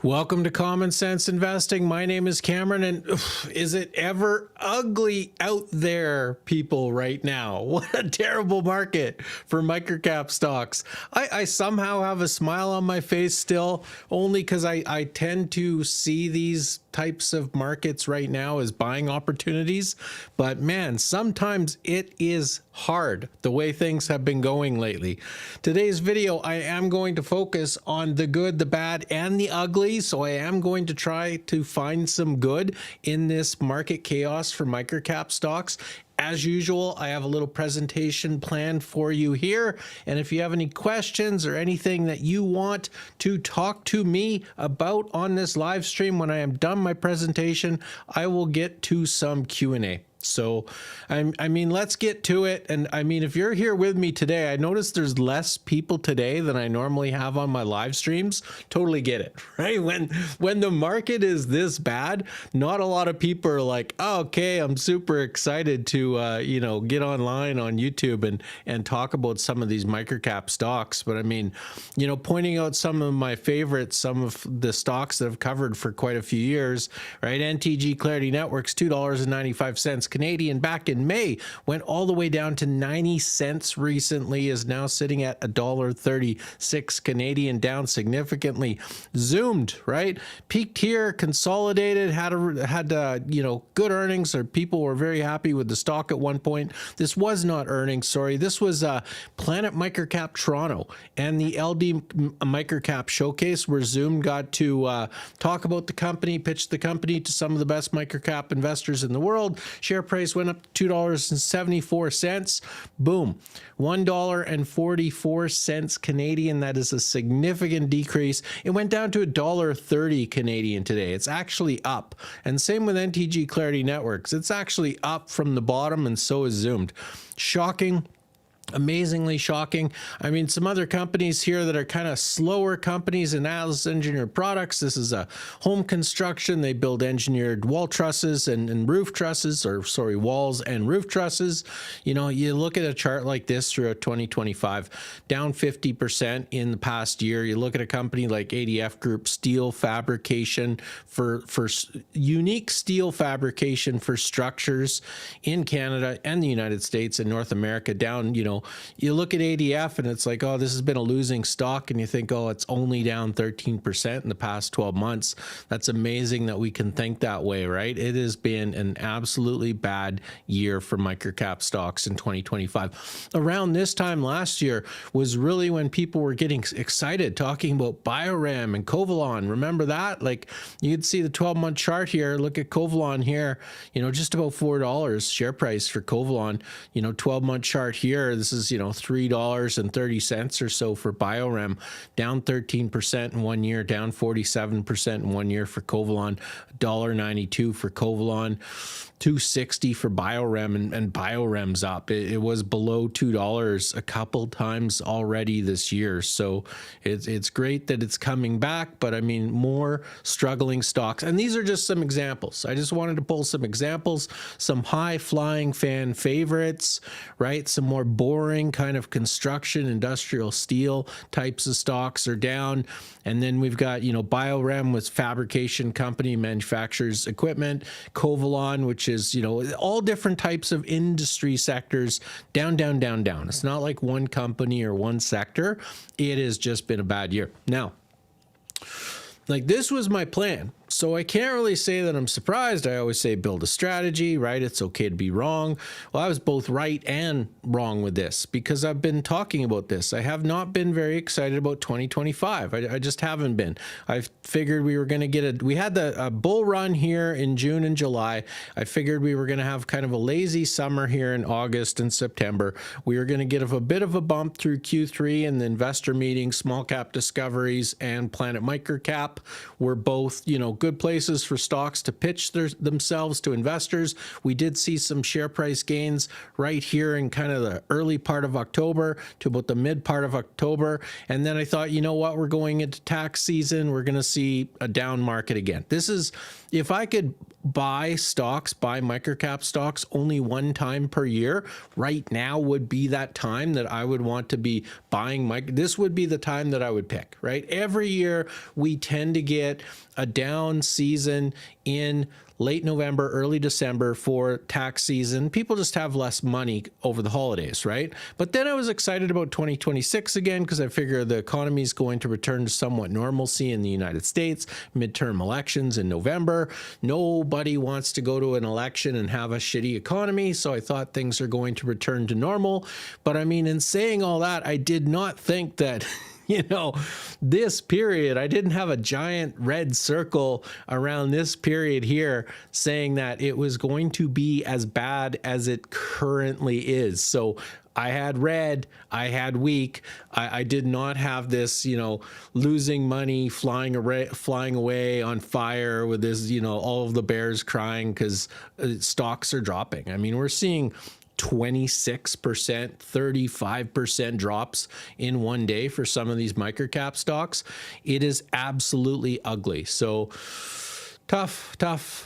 Welcome to Common Sense Investing. My name is Cameron, and is it ever ugly out there, people, right now? What a terrible market for microcap stocks. I somehow have a smile on my face still, only because I tend to see these types of markets right now as buying opportunities. But man, sometimes it is hard the way things have been going lately. Today's video, I am going to focus on the good, the bad, and the ugly. So I am going to try to find some good in this market chaos for microcap stocks. As usual, I have a little presentation planned for you here. And if you have any questions or anything that you want to talk to me about on this live stream, when I am done my presentation, I will get to some Q&A. So, I mean, let's get to it. And I mean, if you're here with me today, I noticed there's less people today than I normally have on my live streams. Totally get it, right? When the market is this bad, not a lot of people are like, oh, okay, I'm super excited to, get online on YouTube and talk about some of these microcap stocks. But I mean, pointing out some of my favorites, some of the stocks that I've covered for quite a few years, right? NTG Clarity Networks, $2.95 Canadian back in May, went all the way down to 90 cents recently, is now sitting at $1.36 Canadian, down significantly. Zoomed, right? Peaked here, consolidated, had good earnings, or people were very happy with the stock at one point. This was not earnings, sorry. This was Planet Microcap Toronto and the LD Microcap Showcase, where Zoom got to talk about the company, pitch the company to some of the best microcap investors in the world. Share price went up to $2.74. Boom, $1.44 Canadian. That is a significant decrease. It went down to $1.30 Canadian today. It's actually up. And same with NTG Clarity Networks. It's actually up from the bottom, and so is Zoomed. Shocking. Amazingly shocking. I mean, some other companies here that are kind of slower companies in Atlas Engineered Products. This is a home construction. They build engineered wall trusses and roof trusses, or sorry, walls and roof trusses. You look at a chart like this throughout 2025, down 50% in the past year. You look at a company like ADF Group, steel fabrication for unique steel fabrication for structures in Canada and the United States and North America, down, you look at ADF and it's like, oh, this has been a losing stock. And you think, oh, it's only down 13% in the past 12 months. That's amazing that we can think that way, right? It has been an absolutely bad year for microcap stocks in 2025. Around this time last year was really when people were getting excited talking about Biorem and Covalon. Remember that? Like, you could see the 12-month chart here. Look at Covalon here, just about $4 share price for Covalon, 12-month chart here. This is, $3.30 or so for Biorem, down 13% in 1 year, down 47% in 1 year for Covalon, $1.92 for Covalon, $2.60 for Biorem, and Biorem's up. It was below $2 a couple times already this year. So it's great that it's coming back, but I mean, more struggling stocks. And these are just some examples. I just wanted to pull some examples, some high flying fan favorites, right? Some more boring kind of construction, industrial steel types of stocks are down. And then we've got, Biorem with fabrication company, manufactures equipment, Covalon, which is, all different types of industry sectors, down, down, down, down. It's not like one company or one sector. It has just been a bad year. Now, like, this was my plan. So I can't really say that I'm surprised. I always say build a strategy, right? It's okay to be wrong. Well, I was both right and wrong with this because I've been talking about this. I have not been very excited about 2025. I just haven't been. I figured we were going to get we had a bull run here in June and July. I figured we were going to have kind of a lazy summer here in August and September. We were going to get a bit of a bump through Q3, and the investor meetings, small cap discoveries, and Planet Microcap were both, good places for stocks to pitch themselves to investors. We did see some share price gains right here in kind of the early part of October to about the mid part of October. And then I thought, you know what, we're going into tax season. We're going to see a down market again. This is, if I could buy microcap stocks only one time per year, right now would be that time that I would want to be buying. This would be the time that I would pick, right? Every year we tend to get a down season in late November, early December for tax season. People just have less money over the holidays, right? But then I was excited about 2026 again because I figure the economy is going to return to somewhat normalcy in the United States, midterm elections in November. Nobody wants to go to an election and have a shitty economy, so I thought things are going to return to normal. But I mean, in saying all that, I did not think that this period, I didn't have a giant red circle around this period here saying that it was going to be as bad as it currently is. So I had red, I had weak. I did not have this, losing money, flying away on fire with this, all of the bears crying because stocks are dropping. I mean, we're seeing 26%, 35% drops in one day for some of these microcap stocks. It is absolutely ugly. So tough.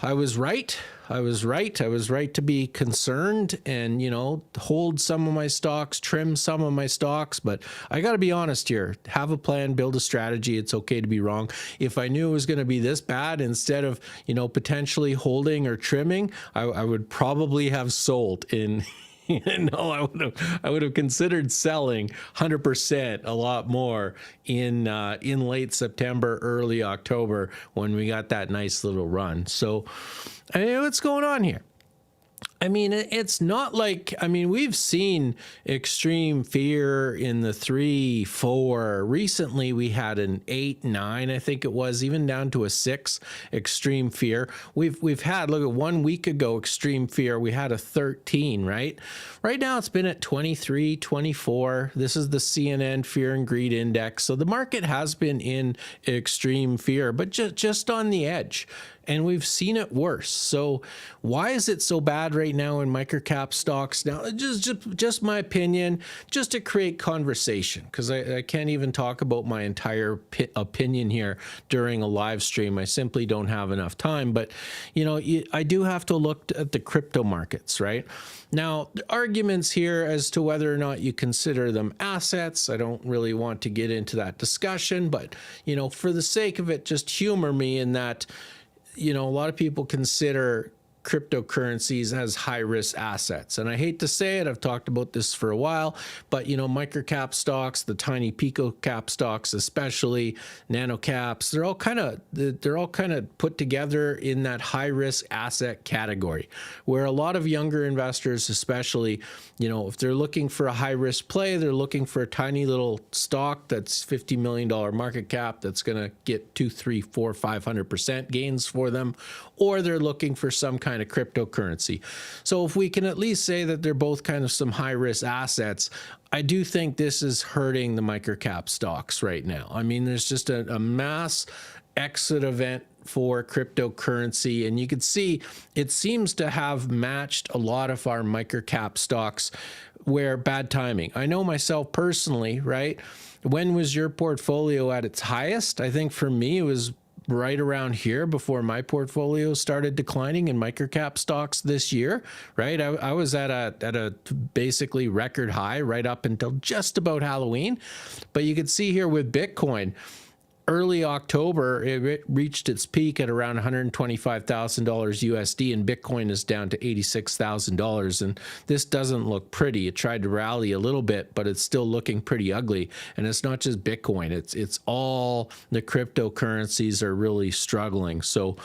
I was right to be concerned and, hold some of my stocks, trim some of my stocks. But I got to be honest here, have a plan, build a strategy. It's okay to be wrong. If I knew it was going to be this bad, instead of, potentially holding or trimming, I would probably have sold in. I would have considered selling 100% a lot more in late September, early October when we got that nice little run. So, what's going on here? I mean, it's not like, we've seen extreme fear in the 3, 4. Recently, we had an 8, 9, I think it was, even down to a 6 extreme fear. We've had, look at 1 week ago, extreme fear. We had a 13, right? Right now, it's been at 23, 24. This is the CNN Fear and Greed Index. So the market has been in extreme fear, but just on the edge. And we've seen it worse. So why is it so bad right now in microcap stocks? Now, just my opinion, just to create conversation, because I can't even talk about my entire opinion here during a live stream. I simply don't have enough time. But, I do have to look at the crypto markets, right? Now, the arguments here as to whether or not you consider them assets, I don't really want to get into that discussion. But, for the sake of it, just humor me in that, a lot of people consider cryptocurrencies as high-risk assets. And I hate to say it, I've talked about this for a while, but, microcap stocks, the tiny picocap stocks especially, nanocaps, they're all kind of put together in that high-risk asset category, where a lot of younger investors especially, if they're looking for a high-risk play, they're looking for a tiny little stock that's $50 million market cap that's going to get 2, 3, 4, 500% gains for them, or they're looking for some kind of cryptocurrency. So if we can at least say that they're both kind of some high-risk assets, I do think this is hurting the microcap stocks right now. I mean, there's just a mass exit event for cryptocurrency, and you can see it seems to have matched a lot of our microcap stocks where bad timing. I know myself personally, right? When was your portfolio at its highest? I think for me, it was right around here before my portfolio started declining in microcap stocks this year, right? I was at a basically record high right up until just about Halloween. But you can see here with Bitcoin, early October, it reached its peak at around $125,000 USD, and Bitcoin is down to $86,000. And this doesn't look pretty. It tried to rally a little bit, but it's still looking pretty ugly. And it's not just Bitcoin. It's all the cryptocurrencies are really struggling. So,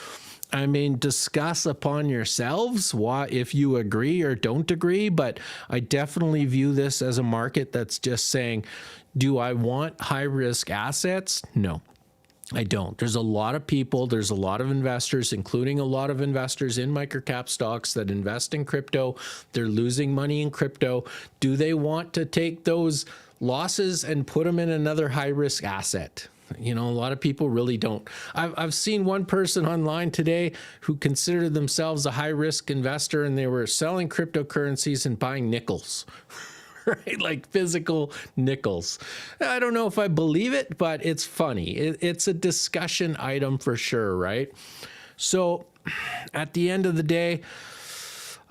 discuss upon yourselves why, if you agree or don't agree, but I definitely view this as a market that's just saying, do I want high-risk assets? No. I don't. There's a lot of people, there's a lot of investors, including a lot of investors in microcap stocks that invest in crypto. They're losing money in crypto. Do they want to take those losses and put them in another high-risk asset? You know, a lot of people really don't. I've seen one person online today who considered themselves a high risk investor, and they were selling cryptocurrencies and buying nickels. Right? Like physical nickels. I don't know if I believe it, but it's funny. It's a discussion item for sure, right? So at the end of the day,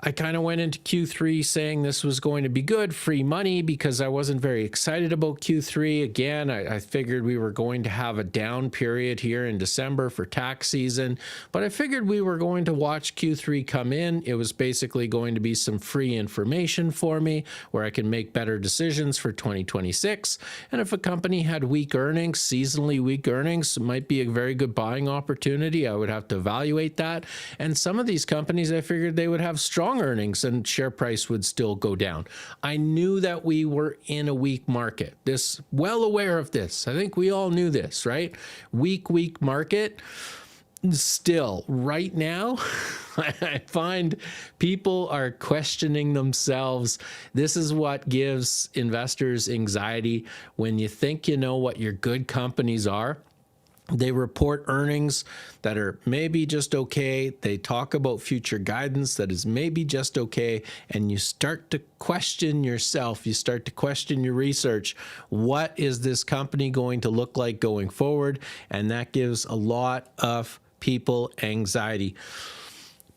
I kind of went into Q3 saying this was going to be good, free money, because I wasn't very excited about Q3. Again, I figured we were going to have a down period here in December for tax season, but I figured we were going to watch Q3 come in. It was basically going to be some free information for me where I can make better decisions for 2026. And if a company had weak earnings, seasonally weak earnings, it might be a very good buying opportunity. I would have to evaluate that. And some of these companies, I figured they would have strong earnings and share price would still go down. I knew that we were in a weak market. Well aware of this. I think we all knew this, right? Weak market. Still, right now, I find people are questioning themselves. This is what gives investors anxiety. When you think you know what your good companies are, they report earnings that are maybe just okay. They talk about future guidance that is maybe just okay. And you start to question yourself. You start to question your research. What is this company going to look like going forward? And that gives a lot of people anxiety.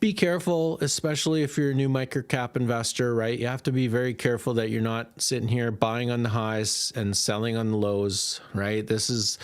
Be careful, especially if you're a new microcap investor, right? You have to be very careful that you're not sitting here buying on the highs and selling on the lows, right? It's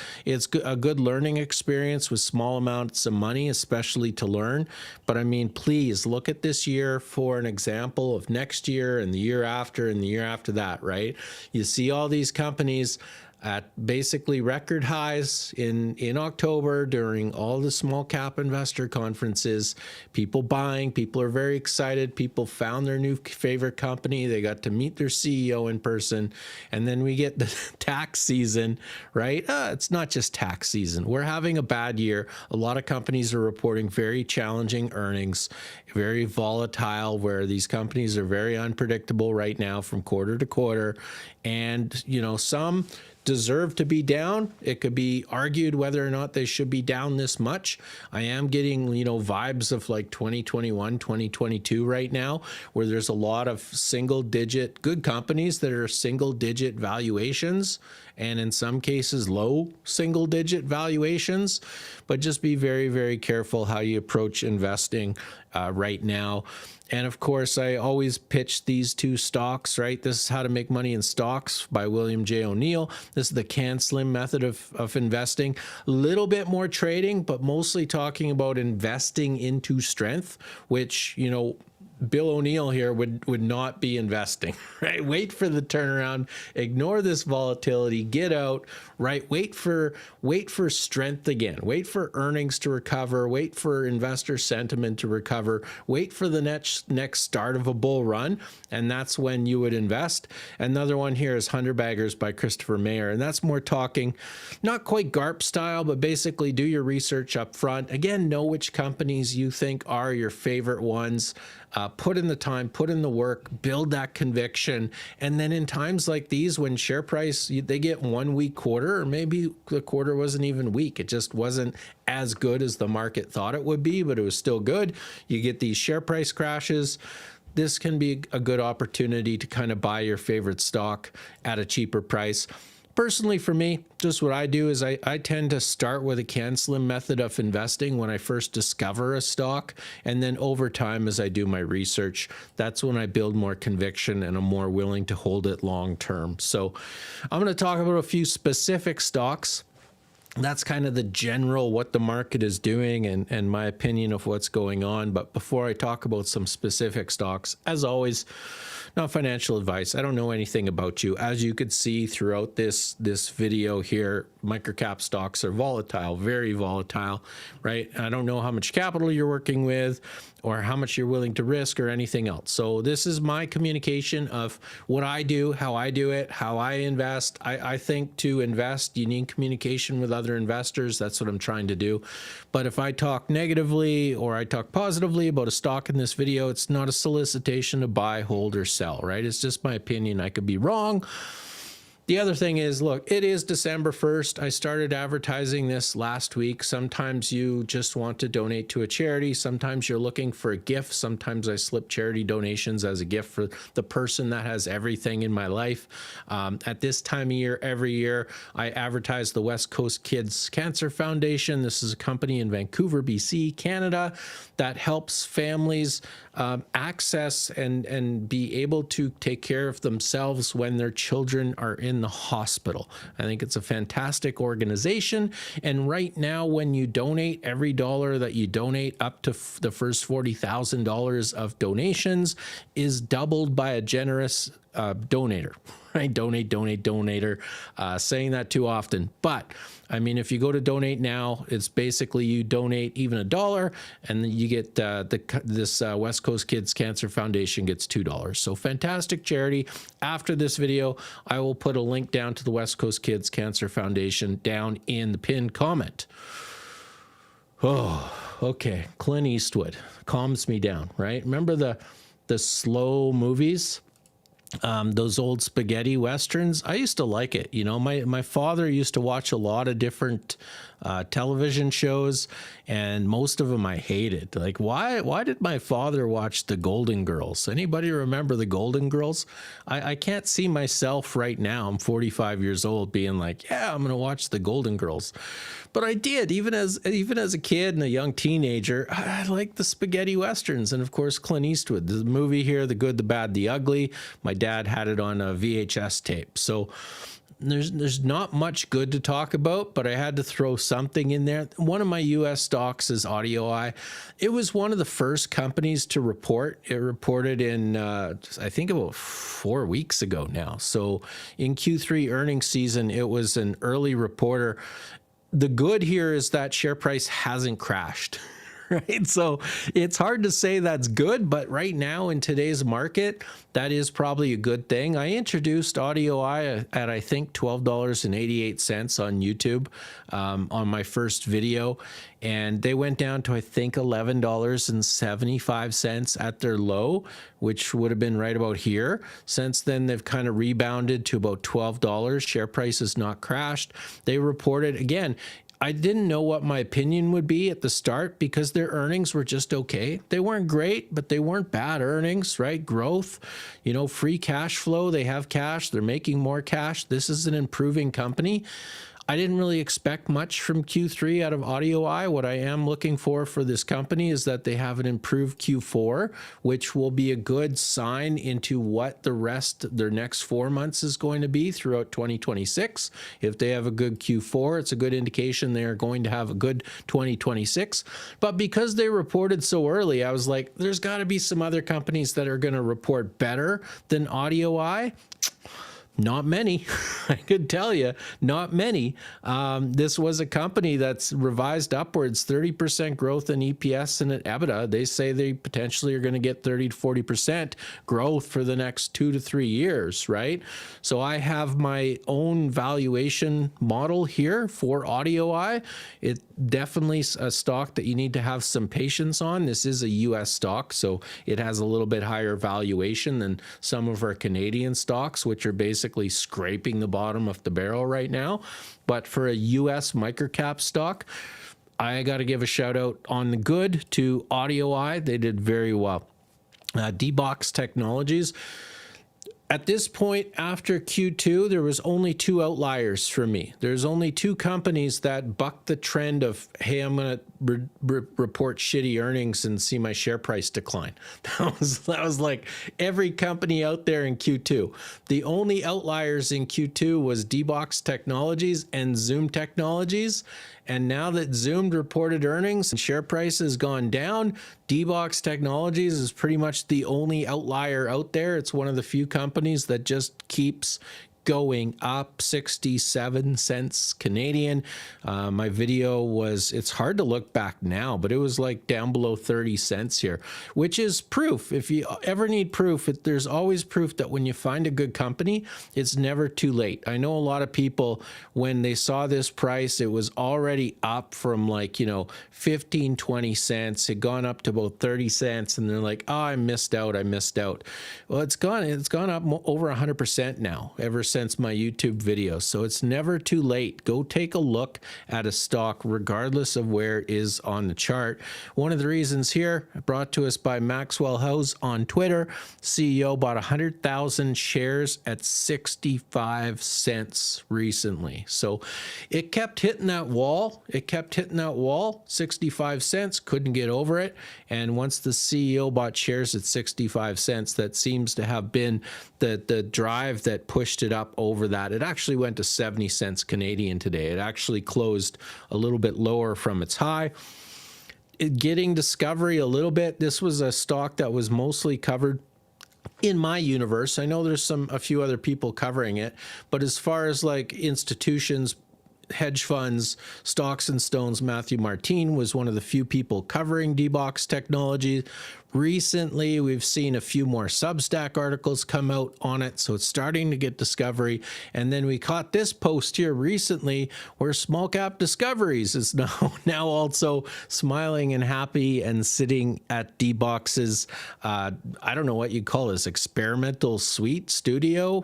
a good learning experience with small amounts of money, especially to learn. But I mean, please look at this year for an example of next year and the year after and the year after that, right? You see all these companies at basically record highs in October during all the small cap investor conferences. People buying, people are very excited. People found their new favorite company. They got to meet their CEO in person. And then we get the tax season, right? It's not just tax season. We're having a bad year. A lot of companies are reporting very challenging earnings, very volatile, where these companies are very unpredictable right now from quarter to quarter. And, you know, some deserve to be down. It could be argued whether or not they should be down this much. I am getting, you know, vibes of like 2021, 2022 right now, where there's a lot of single digit good companies that are single digit valuations, and in some cases low single digit valuations. But just be very, very careful how you approach investing right now. And of course, I always pitch these two stocks, right? This is How to Make Money in Stocks by William J. O'Neill. This is the CanSlim method of investing. A little bit more trading, but mostly talking about investing into strength, which, you know, Bill O'Neill here would not be investing, right? Wait for the turnaround, ignore this volatility, get out, right? Wait for strength again, wait for earnings to recover, wait for investor sentiment to recover, wait for the next start of a bull run, and that's when you would invest. Another one here is 100 Baggers by Christopher Mayer, and that's more talking, not quite GARP style, but basically do your research up front. Again, know which companies you think are your favorite ones. Put in the time, put in the work, build that conviction. And then in times like these, when share price, they get 1 weak quarter, or maybe the quarter wasn't even weak. It just wasn't as good as the market thought it would be, but it was still good. You get these share price crashes. This can be a good opportunity to kind of buy your favorite stock at a cheaper price. Personally, for me, just what I do is I tend to start with a CanSlim method of investing when I first discover a stock. And then over time, as I do my research, that's when I build more conviction and I'm more willing to hold it long term. So I'm going to talk about a few specific stocks. That's kind of the general what the market is doing and my opinion of what's going on. But before I talk about some specific stocks, as always, not financial advice. I don't know anything about you. As you could see throughout this video here, microcap stocks are volatile, very volatile, right? I don't know how much capital you're working with or how much you're willing to risk or anything else. So this is my communication of what I do, how I do it, how I invest. I think to invest, you need communication with other investors. That's what I'm trying to do. But if I talk negatively or I talk positively about a stock in this video, it's not a solicitation to buy, hold, or sell, right? It's just my opinion. I could be wrong. The other thing is, look, it is December 1st. I started advertising this last week. Sometimes you just want to donate to a charity. Sometimes you're looking for a gift. Sometimes I slip charity donations as a gift for the person that has everything in my life. At this time of year, every year, I advertise the West Coast Kids Cancer Foundation. This is a company in Vancouver, BC, Canada, that helps families access and be able to take care of themselves when their children are in the hospital. I think it's a fantastic organization. And right now, when you donate, every dollar that you donate up to the first $40,000 of donations is doubled by a generous donator, right? Donator, saying that too often. But I mean, if you go to donate now, it's basically you donate even $1 and then you get this West Coast Kids Cancer Foundation gets $2. So fantastic charity. After this video, I will put a link down to the West Coast Kids Cancer Foundation down in the pinned comment. Oh, okay. Clint Eastwood calms me down, right? Remember the slow movies? Those old spaghetti westerns. I used to like it. You know, my father used to watch a lot of different television shows, and most of them I hated. Like, why did my father watch the Golden Girls? Anybody remember the Golden Girls? I can't see myself right now, I'm 45 years old, being like, yeah, I'm gonna watch the Golden Girls. But I did, even as a kid and a young teenager. I liked the spaghetti westerns, and of course Clint Eastwood. The movie here, The Good, the Bad, the Ugly. My dad had it on a VHS tape. So there's not much good to talk about, but I had to throw something in there. One of my US stocks is AudioEye. It was one of the first companies to report. It reported in, I think about 4 weeks ago now. So in Q3 earnings season, it was an early reporter. The good here is that share price hasn't crashed. Right? So it's hard to say that's good, but right now in today's market, that is probably a good thing. I introduced AudioEye at I think $12.88 on YouTube on my first video, and they went down to I think $11.75 at their low, which would have been right about here. Since then, they've kind of rebounded to about $12. Share price has not crashed. They reported again. I didn't know what my opinion would be at the start because their earnings were just okay. They weren't great, but they weren't bad earnings, right? Growth, you know, free cash flow. They have cash. They're making more cash. This is an improving company. I didn't really expect much from Q3 out of AudioEye. What I am looking for this company is that they have an improved Q4, which will be a good sign into what their next 4 months is going to be throughout 2026. If they have a good Q4, it's a good indication they are going to have a good 2026. But because they reported so early, I was like, there's got to be some other companies that are going to report better than AudioEye. Not many, I could tell you, not many. This was a company that's revised upwards 30% growth in EPS and in EBITDA. They say they potentially are going to get 30 to 40% growth for the next 2 to 3 years, right? So I have my own valuation model here for AudioEye. It definitely a stock that you need to have some patience on. This is a US stock, so it has a little bit higher valuation than some of our Canadian stocks, which are basically scraping the bottom of the barrel right now. But for a US microcap stock, I got to give a shout out on the good to AudioEye. They did very well. D-Box Technologies. At this point, after Q2, there was only 2 outliers for me. There's only 2 companies that bucked the trend of, hey, I'm going to report shitty earnings and see my share price decline. That was like every company out there in Q2. The only outliers in Q2 was D-Box Technologies and Zoom Technologies. And now that Zoom reported earnings and share price has gone down, D-Box Technologies is pretty much the only outlier out there. It's one of the few companies that just keeps going up 67 cents Canadian. My video was, it's hard to look back now, but it was like down below 30 cents here, which is proof. If you ever need proof, there's always proof that when you find a good company, it's never too late. I know a lot of people, when they saw this price, it was already up from like, 15, 20 cents. It gone up to about 30 cents. And they're like, oh, I missed out. Well, it's gone up over 100% now ever since since my YouTube video. So it's never too late. Go take a look at a stock regardless of where it is on the chart. One of the reasons here, brought to us by Maxwell House on Twitter, CEO bought 100,000 shares at 65 cents recently. So it kept hitting that wall. 65 cents, couldn't get over it. And once the CEO bought shares at 65 cents, that seems to have been the drive that pushed it up over that. It actually went to 70 cents Canadian today. It actually closed a little bit lower from its high. Getting Discovery a little bit. This was a stock that was mostly covered in my universe. I know there's a few other people covering it, but as far as like institutions, hedge funds, stocks and stones, Matthew Martin was one of the few people covering D-Box Technologies. Recently, we've seen a few more Substack articles come out on it, so it's starting to get discovery. And then we caught this post here recently where Small Cap Discoveries is now also smiling and happy and sitting at D-Box's, I don't know what you call this, experimental suite studio,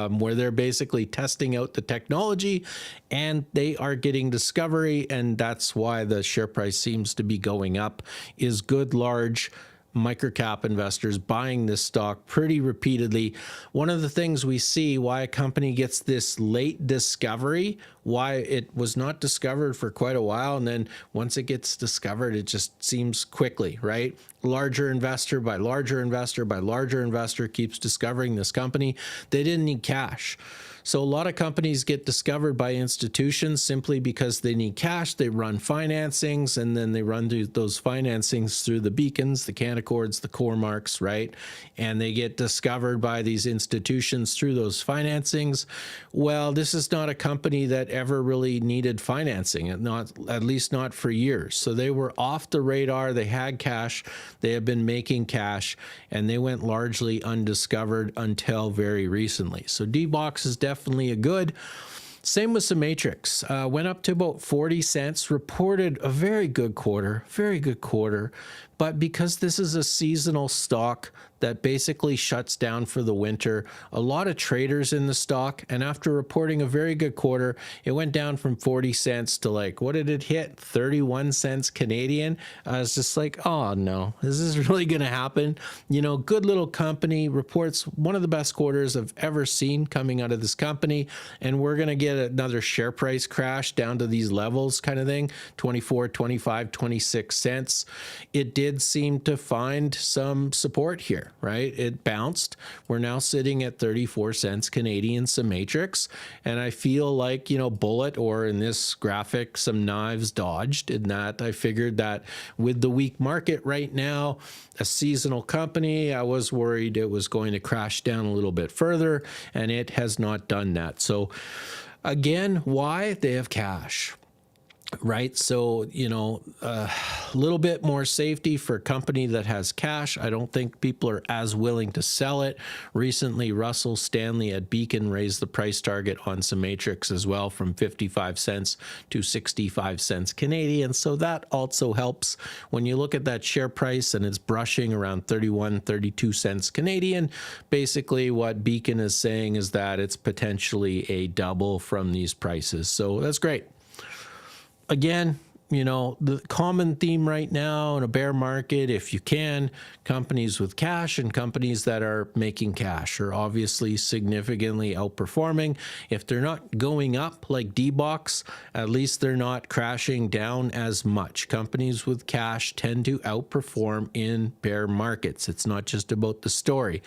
where they're basically testing out the technology, and they are getting discovery, and that's why the share price seems to be going up, is good large microcap investors buying this stock pretty repeatedly. One of the things we see why a company gets this late discovery, why it was not discovered for quite a while, and then once it gets discovered, it just seems quickly, right? Larger investor by larger investor by larger investor keeps discovering this company. They didn't need cash. So a lot of companies get discovered by institutions simply because they need cash. They run financings, and then they run those financings through the Beacons, the Canacords, the Cormarks, right? And they get discovered by these institutions through those financings. Well, this is not a company that ever really needed financing, at least not for years. So they were off the radar. They had cash. They have been making cash, and they went largely undiscovered until very recently. So D-Box is definitely a good. Same with Symmetrix. Went up to about 40 cents, reported a very good quarter. But because this is a seasonal stock that basically shuts down for the winter, a lot of traders in the stock, and after reporting a very good quarter, it went down from 40 cents to like, what did it hit? 31 cents Canadian. I was just like, oh no, is this really going to happen? You know, good little company, reports one of the best quarters I've ever seen coming out of this company, and we're going to get another share price crash down to these levels kind of thing, 24, 25, 26 cents. It did seem to find some support here, right? It bounced. We're now sitting at 34 cents Canadian Symmetrix, and I feel like, you know, bullet, or in this graphic, some knives dodged, in that I figured that with the weak market right now, a seasonal company, I was worried it was going to crash down a little bit further, and it has not done that. So again, why? They have cash. Right. So, you know, a little bit more safety for a company that has cash. I don't think people are as willing to sell it. Recently, Russell Stanley at Beacon raised the price target on Symmetrix as well from 55 cents to 65 cents Canadian. So that also helps when you look at that share price and it's brushing around 31, 32 cents Canadian. Basically, what Beacon is saying is that it's potentially a double from these prices. So that's great. Again, you know, the common theme right now in a bear market, if you can, companies with cash and companies that are making cash are obviously significantly outperforming. If they're not going up like D-Box, at least they're not crashing down as much. Companies with cash tend to outperform in bear markets. It's not just about the story.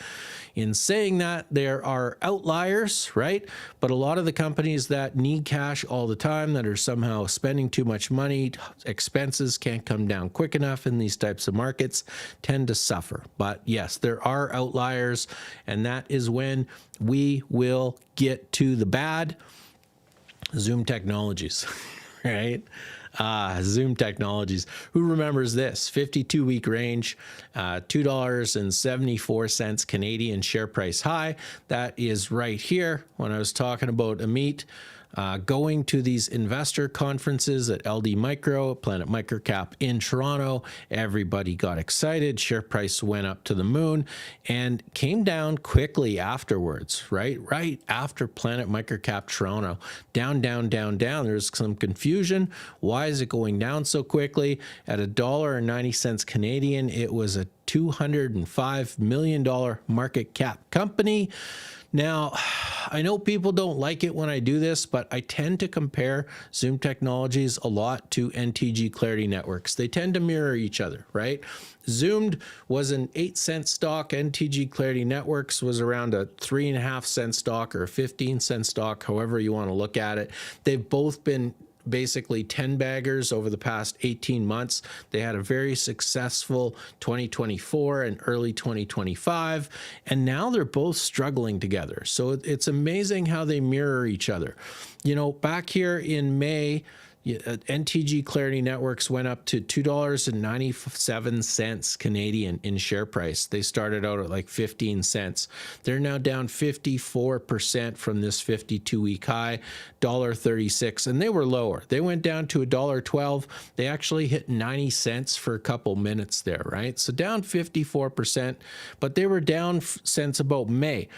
In saying that, there are outliers, right? But a lot of the companies that need cash all the time, that are somehow spending too much money, expenses can't come down quick enough in these types of markets, tend to suffer. But yes, there are outliers, and that is when we will get to the bad. Zoom Technologies, right? Zoom Technologies. Who remembers this? 52-week range, $2.74 Canadian share price high. That is right here when I was talking about Amit. going to these investor conferences at LD Micro, Planet Microcap in Toronto. Everybody got excited. Share price went up to the moon and came down quickly afterwards, right? Right after Planet Microcap Toronto. Down, down, down, down. There's some confusion. Why is it going down so quickly? At $1.90 Canadian, it was a $205 million market cap company. Now, I know people don't like it when I do this, but I tend to compare Zoom Technologies a lot to NTG Clarity Networks. They tend to mirror each other, right? Zoomed was an 8-cent stock. NTG Clarity Networks was around a 3.5-cent stock or a 15-cent stock, however you want to look at it. They've both been basically 10 baggers over the past 18 months. They had a very successful 2024 and early 2025, and now they're both struggling together. So it's amazing how they mirror each other. You know, back here in May, NTG Clarity Networks went up to $2.97 Canadian in share price. They started out at like 15 cents. They're now down 54% from this 52-week high, $1.36, and they were lower. They went down to $1.12. They actually hit 90 cents for a couple minutes there, right? So down 54%, but they were down since about May.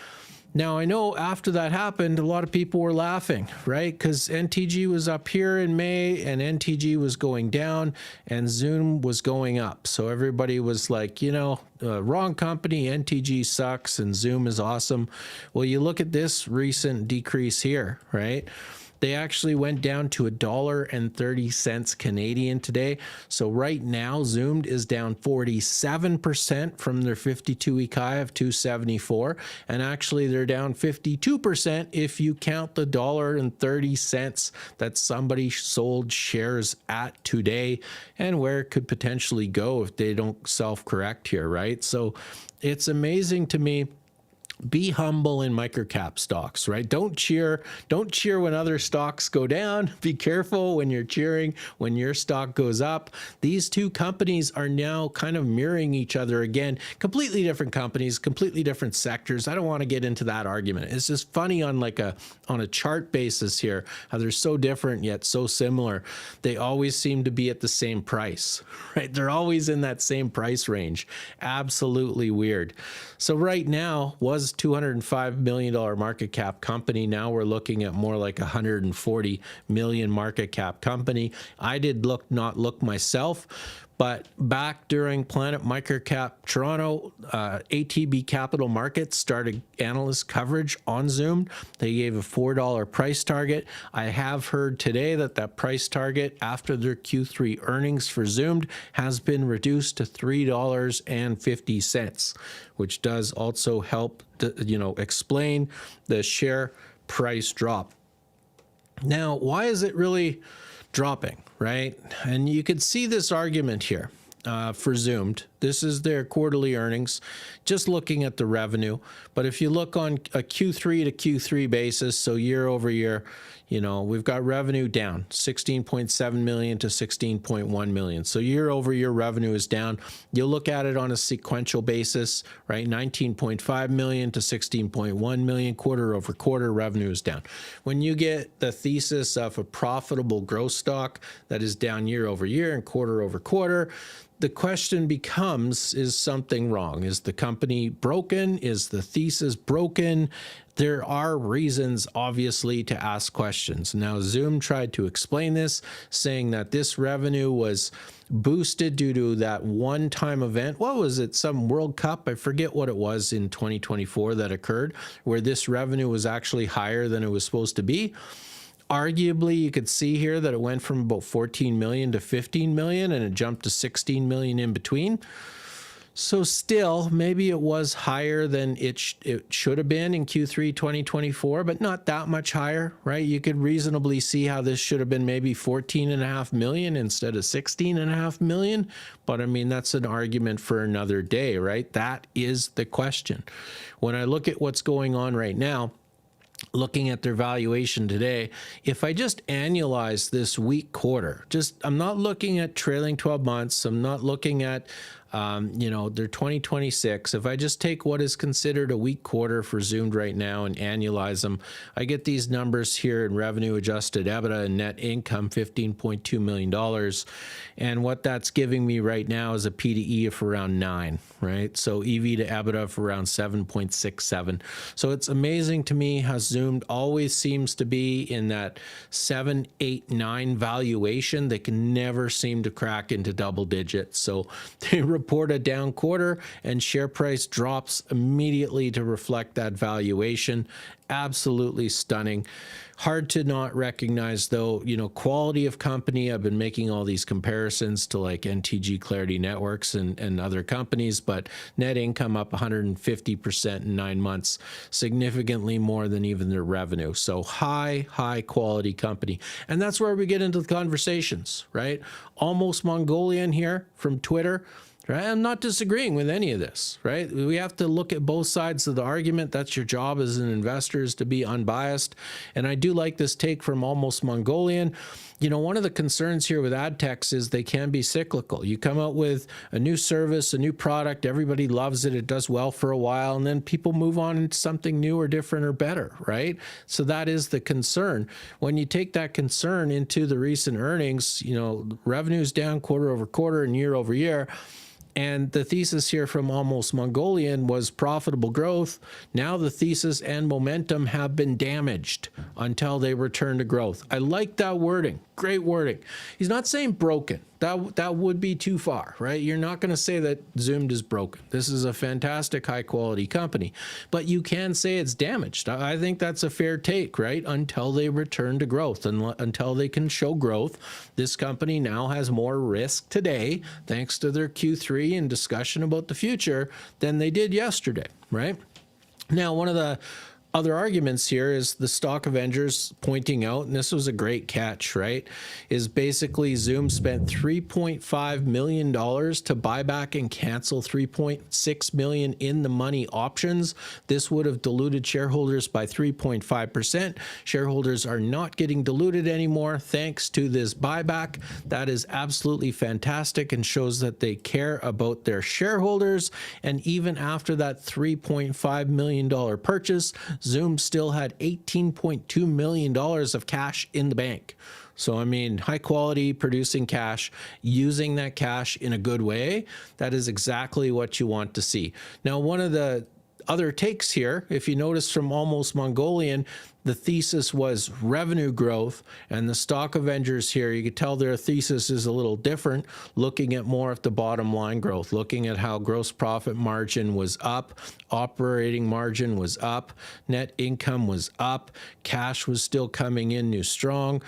Now, I know after that happened, a lot of people were laughing, right? Because NTG was up here in May and NTG was going down and Zoom was going up. So everybody was like, you know, wrong company, NTG sucks and Zoom is awesome. Well, you look at this recent decrease here, right? They actually went down to $1.30 Canadian today. So right now, Zoomed is down 47% from their 52-week high of 274. And actually, they're down 52% if you count the $1.30 that somebody sold shares at today and where it could potentially go if they don't self-correct here, right? So it's amazing to me. Be humble in microcap stocks, right? Don't cheer when other stocks go down. Be careful when you're cheering when your stock goes up. These two companies are now kind of mirroring each other again. Completely different companies, completely different sectors. I don't want to get into that argument. It's just funny on a chart basis here, how they're so different yet so similar. They always seem to be at the same price, right? They're always in that same price range. Absolutely weird. So right now was $205 million market cap company. Now we're looking at more like $140 million market cap company. I did not look myself, but back during Planet Microcap Toronto, ATB Capital Markets started analyst coverage on Zoom. They gave a $4 price target. I have heard today that that price target after their Q3 earnings for Zoomed has been reduced to $3.50, which does also help explain the share price drop. Now, why is it really dropping, right? And you could see this argument here for Zoomed. This is their quarterly earnings, just looking at the revenue. But if you look on a Q3 to Q3 basis, so year over year, we've got revenue down 16.7 million to 16.1 million. So year over year revenue is down. You'll look at it on a sequential basis, right? 19.5 million to 16.1 million. Quarter over quarter revenue is down. When you get the thesis of a profitable growth stock that is down year over year and quarter over quarter, the question becomes, is something wrong? Is the company broken? Is the thesis broken? There are reasons, obviously, to ask questions. Now, Zoom tried to explain this, saying that this revenue was boosted due to that one-time event. What was it? Some World Cup? I forget what it was in 2024 that occurred, where this revenue was actually higher than it was supposed to be. Arguably, you could see here that it went from about 14 million to 15 million and it jumped to 16 million in between. So still, maybe it was higher than it should have been in Q3 2024, but not that much higher, right? You could reasonably see how this should have been maybe 14.5 million instead of 16.5 million. But I mean, that's an argument for another day, right? That is the question. When I look at what's going on right now, looking at their valuation today, if I just annualize this week quarter, I'm not looking at trailing 12 months. I'm not looking at They're 2026. If I just take what is considered a weak quarter for Zoomed right now and annualize them, I get these numbers here in revenue, adjusted EBITDA, and net income, $15.2 million. And what that's giving me right now is a PDE of around 9, right? So EV to EBITDA of around 7.67. So it's amazing to me how Zoomed always seems to be in that 7, 8, 9 valuation. They can never seem to crack into double digits. So they report a down quarter and share price drops immediately to reflect that valuation. Absolutely stunning. Hard to not recognize, though, quality of company. I've been making all these comparisons to like NTG Clarity Networks and other companies, but net income up 150% in 9 months, significantly more than even their revenue. So high quality company. And that's where we get into the conversations, right? Almost Mongolian here from Twitter. Right? I'm not disagreeing with any of this, right? We have to look at both sides of the argument. That's your job as an investor, is to be unbiased. And I do like this take from Almost Mongolian. One of the concerns here with ad techs is they can be cyclical. You come out with a new service, a new product, everybody loves it, it does well for a while, and then people move on into something new or different or better, right? So that is the concern. When you take that concern into the recent earnings, revenue's down quarter over quarter and year over year. And the thesis here from Almost Mongolian was profitable growth. Now the thesis and momentum have been damaged until they return to growth. I like that wording. Great wording. He's not saying broken. That would be too far, right? You're not going to say that Zoomed is broken. This is a fantastic high quality company, but you can say it's damaged. I think that's a fair take, right? Until they return to growth and until they can show growth. This company now has more risk today, thanks to their Q3 and discussion about the future, than they did yesterday, right? Now, one of the other arguments here is the Stock Avengers pointing out, and this was a great catch, right, is basically Zoom spent $3.5 million to buy back and cancel $3.6 million in the money options. This would have diluted shareholders by 3.5%. Shareholders are not getting diluted anymore thanks to this buyback. That is absolutely fantastic and shows that they care about their shareholders. And even after that $3.5 million purchase, Zoom still had $18.2 million of cash in the bank. So, I mean, high quality producing cash, using that cash in a good way. That is exactly what you want to see. Now, one of the other takes here, if you notice from Almost Mongolian, the thesis was revenue growth, and the Stock Avengers here, you could tell their thesis is a little different, looking at more of the bottom line growth, looking at how gross profit margin was up, operating margin was up, net income was up, cash was still coming in new strong,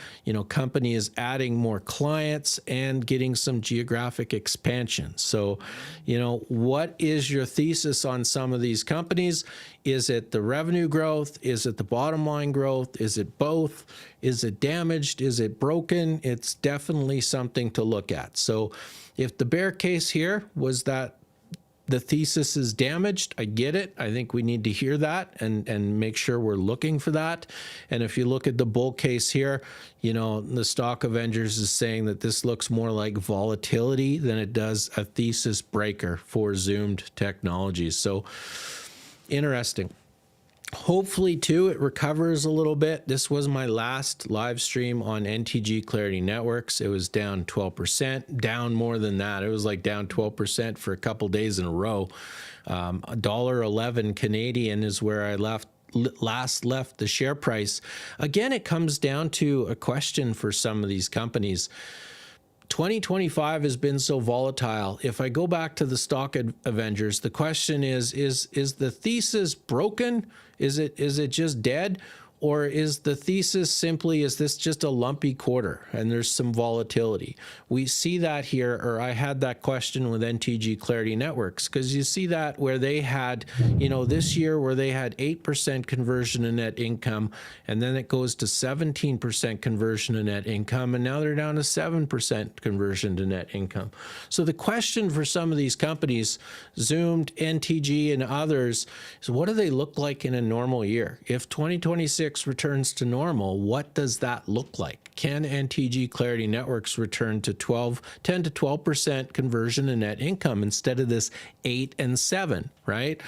company is adding more clients and getting some geographic expansion. So, what is your thesis on some of these companies? Is it the revenue growth? Is it the bottom line growth? Is it both? Is it damaged? Is it broken? It's definitely something to look at. So if the bear case here was that the thesis is damaged, I get it. I think we need to hear that and make sure we're looking for that. And if you look at the bull case here, the Stock Avengers is saying that this looks more like volatility than it does a thesis breaker for Zoomed Technologies. So interesting. Hopefully, too, it recovers a little bit. This was my last live stream on NTG Clarity Networks. It was down 12%, down more than that. It was like down 12% for a couple days in a row. $1.11 Canadian is where I last left the share price. Again, it comes down to a question for some of these companies. 2025 has been so volatile. If I go back to the Stock Avengers, the question is the thesis broken? Is it just dead? Or is the thesis simply, is this just a lumpy quarter and there's some volatility? We see that here, or I had that question with NTG Clarity Networks, because you see that where they had, this year where they had 8% conversion in net income, and then it goes to 17% conversion in net income, and now they're down to 7% conversion to net income. So the question for some of these companies, Zoomed, NTG, and others, is what do they look like in a normal year? If 2026 6 returns to normal, what does that look like? Can NTG Clarity Networks return to 10 to 12% conversion in net income instead of this 8 and 7, right?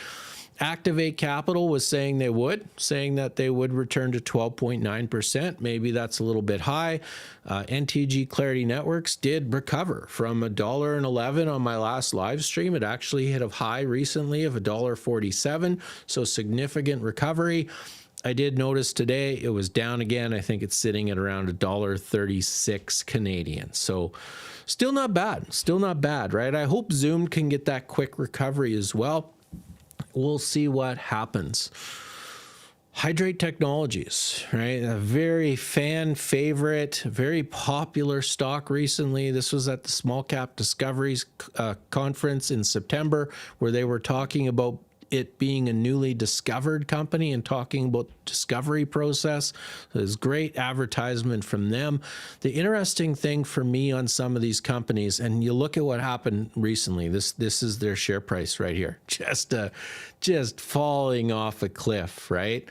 Activate Capital was saying that they would return to 12.9%. Maybe that's a little bit high. NTG Clarity Networks did recover from $1.11 on my last live stream. It actually hit a high recently of $1.47, so significant recovery. I did notice today it was down again. I think it's sitting at around $1.36 Canadian. So still not bad, right? I hope Zoom can get that quick recovery as well. We'll see what happens. Hydrate Technologies, right? A very fan favorite, very popular stock recently. This was at the Small Cap Discoveries conference in September, where they were talking about it being a newly discovered company and talking about the discovery process. So there's great advertisement from them. The interesting thing for me on some of these companies, and you look at what happened recently, this is their share price right here, just falling off a cliff, right?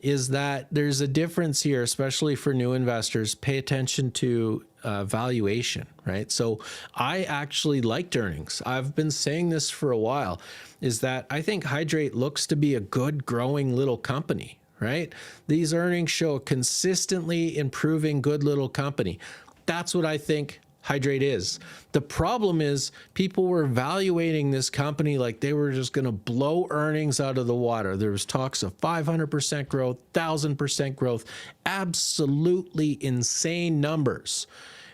Is that there's a difference here, especially for new investors. Pay attention to valuation, right? So I actually liked earnings. I've been saying this for a while, is that I think Hydrate looks to be a good growing little company, right? These earnings show a consistently improving good little company. That's what I think Hydrate is. The problem is people were evaluating this company like they were just going to blow earnings out of the water. There was talks of 500% growth, 1,000% growth, absolutely insane numbers.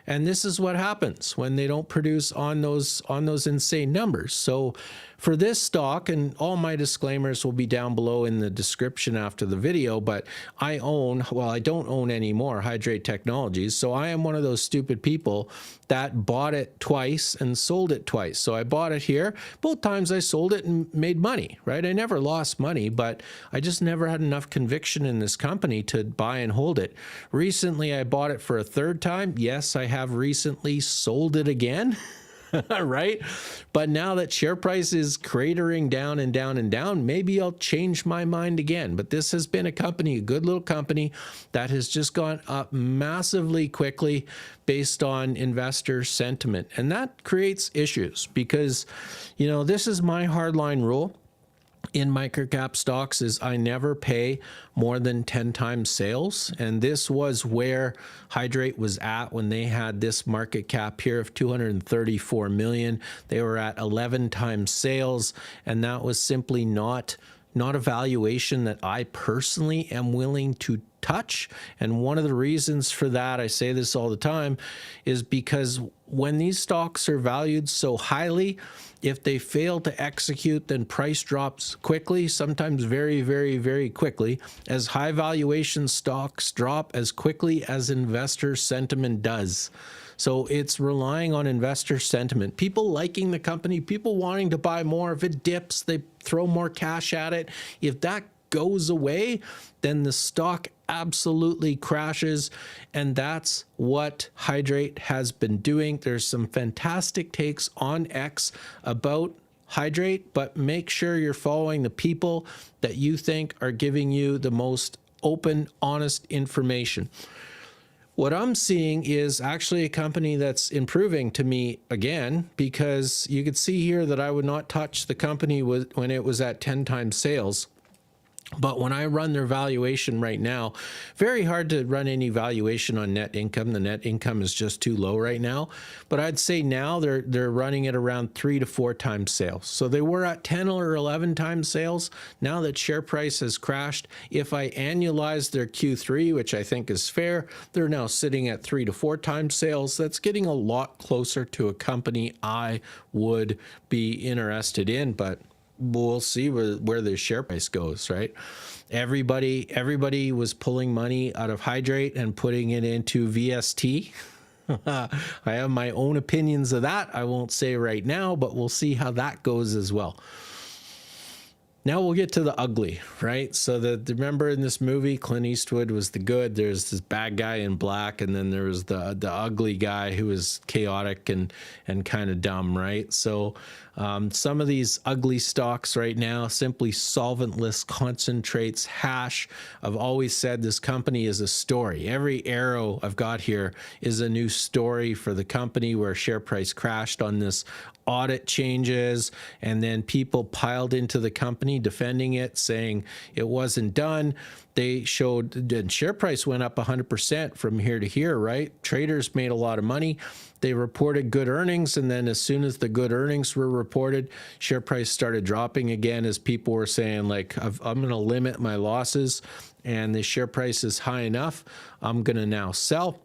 And this is what happens when they don't produce on those insane numbers. So for this stock, and all my disclaimers will be down below in the description after the video, but I don't own anymore Hydrate Technologies. So I am one of those stupid people that bought it twice and sold it twice. So I bought it here. Both times I sold it and made money, right? I never lost money, but I just never had enough conviction in this company to buy and hold it. Recently, I bought it for a third time. Yes, I have recently sold it again. Right? But now that share price is cratering down and down and down, maybe I'll change my mind again. But this has been a company, a good little company that has just gone up massively quickly based on investor sentiment. And that creates issues because, you know, this is my hardline rule in microcap stocks is I never pay more than 10 times sales. And this was where Hydrate was at when they had this market cap here of 234 million. They were at 11 times sales. And that was simply not a valuation that I personally am willing to touch. And one of the reasons for that, I say this all the time, is because when these stocks are valued so highly, if they fail to execute, then price drops quickly, sometimes very, very, very quickly, as high valuation stocks drop as quickly as investor sentiment does. So it's relying on investor sentiment, people liking the company, people wanting to buy more. If it dips, they throw more cash at it. If that goes away, then the stock absolutely crashes. And that's what Hydrate has been doing. There's some fantastic takes on X about Hydrate, but make sure you're following the people that you think are giving you the most open, honest information. What I'm seeing is actually a company that's improving to me again, because you could see here that I would not touch the company when it was at 10 times sales. But when I run their valuation right now, very hard to run any valuation on net income. The net income is just too low right now. But I'd say now they're running at around 3 to 4 times sales. So they were at 10 or 11 times sales. Now that share price has crashed, if I annualize their Q3, which I think is fair, they're now sitting at 3 to 4 times sales. That's getting a lot closer to a company I would be interested in, but we'll see where the share price goes, right? Everybody was pulling money out of Hydrate and putting it into VST. I have my own opinions of that. I won't say right now, but we'll see how that goes as well. Now we'll get to the ugly, right? So remember in this movie, Clint Eastwood was the good. There's this bad guy in black, and then there was the ugly guy who was chaotic and kind of dumb, right? So some of these ugly stocks right now, simply solventless concentrates, hash. I've always said this company is a story. Every arrow I've got here is a new story for the company where share price crashed on this audit changes, and then people piled into the company defending it, saying it wasn't done. They showed the share price went up 100% from here to here, right? Traders made a lot of money. They reported good earnings, and then as soon as the good earnings were reported, share price started dropping again as people were saying, like, I'm going to limit my losses, and the share price is high enough. I'm going to now sell.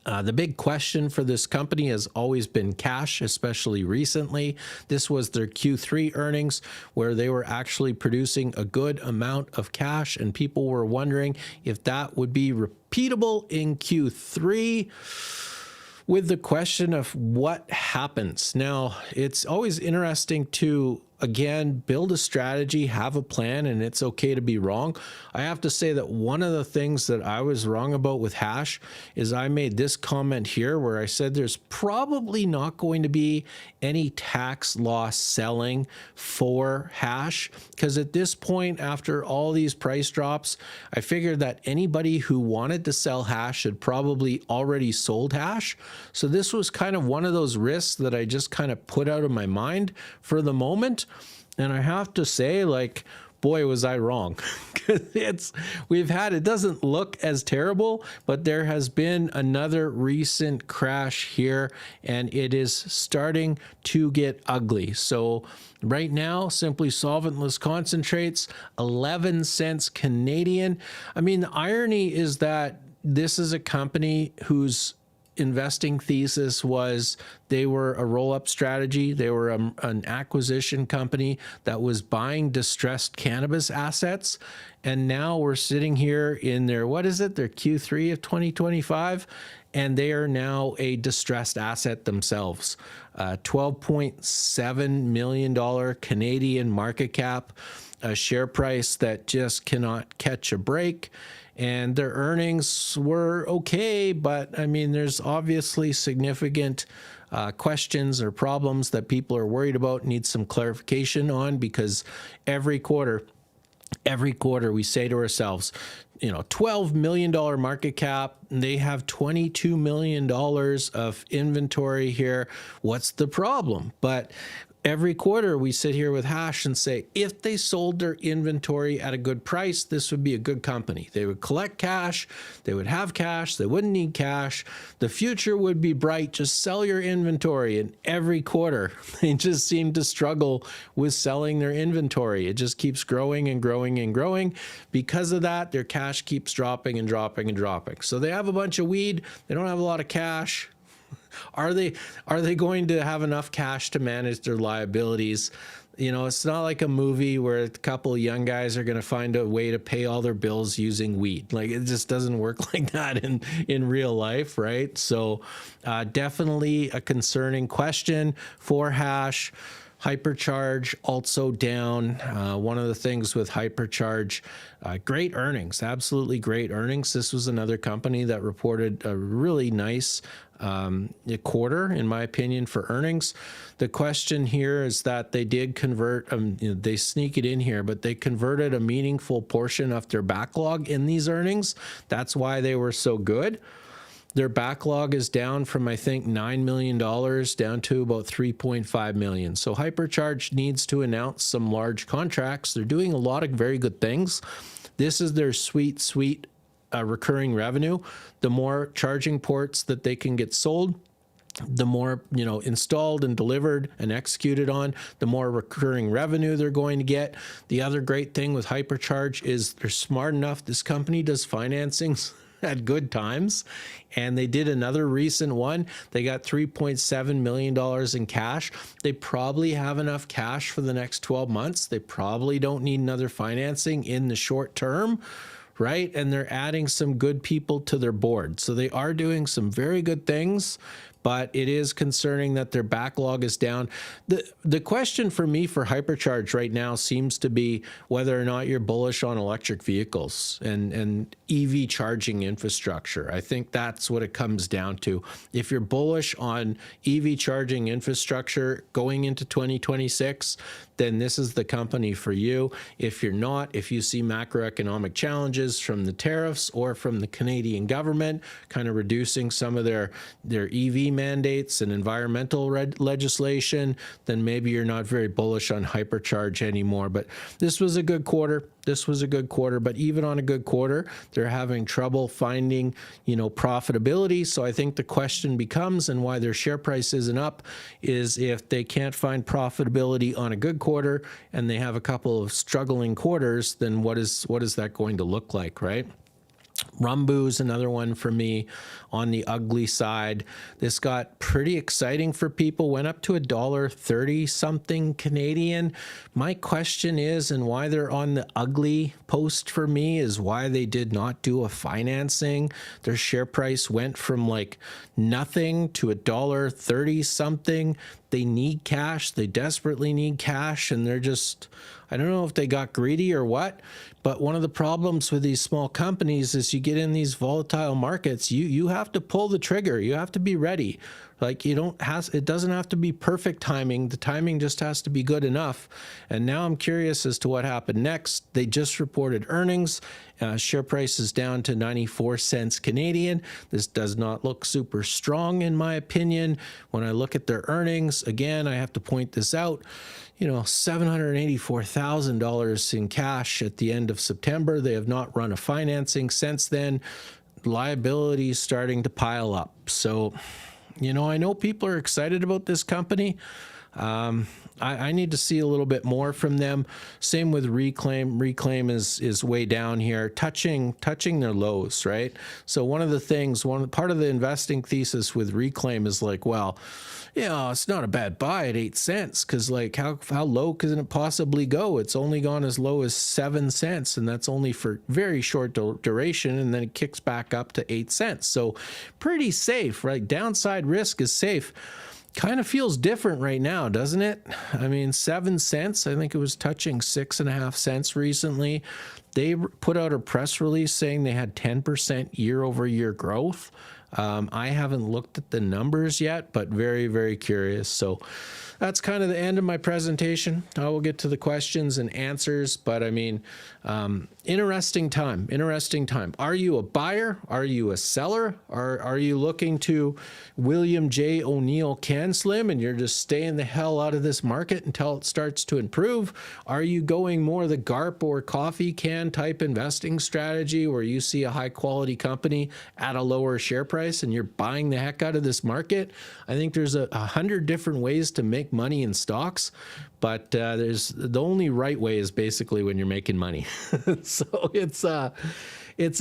The big question for this company has always been cash, especially recently. This was their Q3 earnings where they were actually producing a good amount of cash, and people were wondering if that would be repeatable in Q3. With the question of what happens. Now, it's always interesting to, again, build a strategy, have a plan, and it's okay to be wrong. I have to say that one of the things that I was wrong about with hash is I made this comment here where I said there's probably not going to be any tax loss selling for hash, because at this point, after all these price drops, I figured that anybody who wanted to sell hash had probably already sold hash. So this was kind of one of those risks that I just kind of put out of my mind for the moment. And I have to say, like, boy, was I wrong. It doesn't look as terrible, but there has been another recent crash here, and it is starting to get ugly. So right now, simply solventless concentrates, 11 cents Canadian. I mean, the irony is that this is a company whose investing thesis was they were a roll-up strategy. They were an acquisition company that was buying distressed cannabis assets. And now we're sitting here in their, what is it, their Q3 of 2025, and they are now a distressed asset themselves. $12.7 million Canadian market cap, a share price that just cannot catch a break. And their earnings were okay, but I mean, there's obviously significant questions or problems that people are worried about, need some clarification on, because every quarter we say to ourselves, you know, $12 million market cap, they have $22 million of inventory here. What's the problem? But every quarter we sit here with hash and say, if they sold their inventory at a good price, this would be a good company. They would collect cash, they would have cash, they wouldn't need cash. The future would be bright. Just sell your inventory. And every quarter they just seem to struggle with selling their inventory. It just keeps growing and growing and growing. Because of that, their cash keeps dropping and dropping and dropping. So they have a bunch of weed. They don't have a lot of cash. Are they going to have enough cash to manage their liabilities? You know, it's not like a movie where a couple of young guys are going to find a way to pay all their bills using weed. Like, it just doesn't work like that in real life, right? So definitely a concerning question for hash. Hypercharge also down. One of the things with Hypercharge, great earnings, absolutely great earnings. This was another company that reported a really nice quarter, in my opinion, for earnings. The question here is that they did convert, they sneak it in here, but they converted a meaningful portion of their backlog in these earnings. That's why they were so good. Their backlog is down from, I think, $9 million down to about $3.5 million. So Hypercharge needs to announce some large contracts. They're doing a lot of very good things. This is their sweet recurring revenue. The more charging ports that they can get sold, the more, installed and delivered and executed on, the more recurring revenue they're going to get. The other great thing with Hypercharge is they're smart enough. This company does financings at good times, and they did another recent one. They got $3.7 million in cash. They probably have enough cash for the next 12 months. They probably don't need another financing in the short term, right? And they're adding some good people to their board. So they are doing some very good things. but it is concerning that their backlog is down. The question for me for Hypercharge right now seems to be whether or not you're bullish on electric vehicles and EV charging infrastructure. I think that's what it comes down to. If you're bullish on EV charging infrastructure going into 2026, then this is the company for you. If you're not, if you see macroeconomic challenges from the tariffs or from the Canadian government kind of reducing some of their EV mandates and environmental legislation, then maybe you're not very bullish on Hypercharge anymore. But this was a good quarter. This was a good quarter, but even on a good quarter, they're having trouble finding, profitability. So I think the question becomes, and why their share price isn't up, is if they can't find profitability on a good quarter and they have a couple of struggling quarters, then what is that going to look like, right? Rumbu's another one for me on the ugly side. This got pretty exciting for people, went up to $1.30 something Canadian. My question is, and why they're on the ugly post for me, is why they did not do a financing. Their share price went from like nothing to $1.30 something. They need cash. They desperately need cash, and they're just, I don't know if they got greedy or what, but one of the problems with these small companies is you get in these volatile markets, you have to pull the trigger. You have to be ready. Like it doesn't have to be perfect timing. The timing just has to be good enough. And now I'm curious as to what happened next. They just reported earnings. Share price is down to 94 cents Canadian. This does not look super strong in my opinion. When I look at their earnings, again, I have to point this out. $784,000 in cash at the end of September. They have not run a financing since then. Liabilities starting to pile up. So, I know people are excited about this company. I need to see a little bit more from them. Same with Reclaim. Reclaim is way down here, touching their lows, right? So part of the investing thesis with Reclaim is like, well, it's not a bad buy at 8 cents, because like how low can it possibly go? It's only gone as low as 7 cents, and that's only for very short duration, and then it kicks back up to 8 cents. So pretty safe, right? Downside risk is safe. Kind of feels different right now, doesn't it? I mean, 7 cents, I think it was touching 6.5 cents recently. They put out a press release saying they had 10% year-over-year growth. I haven't looked at the numbers yet, but very, very curious. So that's kind of the end of my presentation. I will get to the questions and answers, but I mean, interesting time. Are you a buyer? Are you a seller? Are you looking to William J. O'Neill can slim and you're just staying the hell out of this market until it starts to improve? Are you going more the GARP or coffee can type investing strategy where you see a high quality company at a lower share price and you're buying the heck out of this market? I think there's 100 different ways to make money in stocks, but there's the only right way is basically when you're making money. So it's a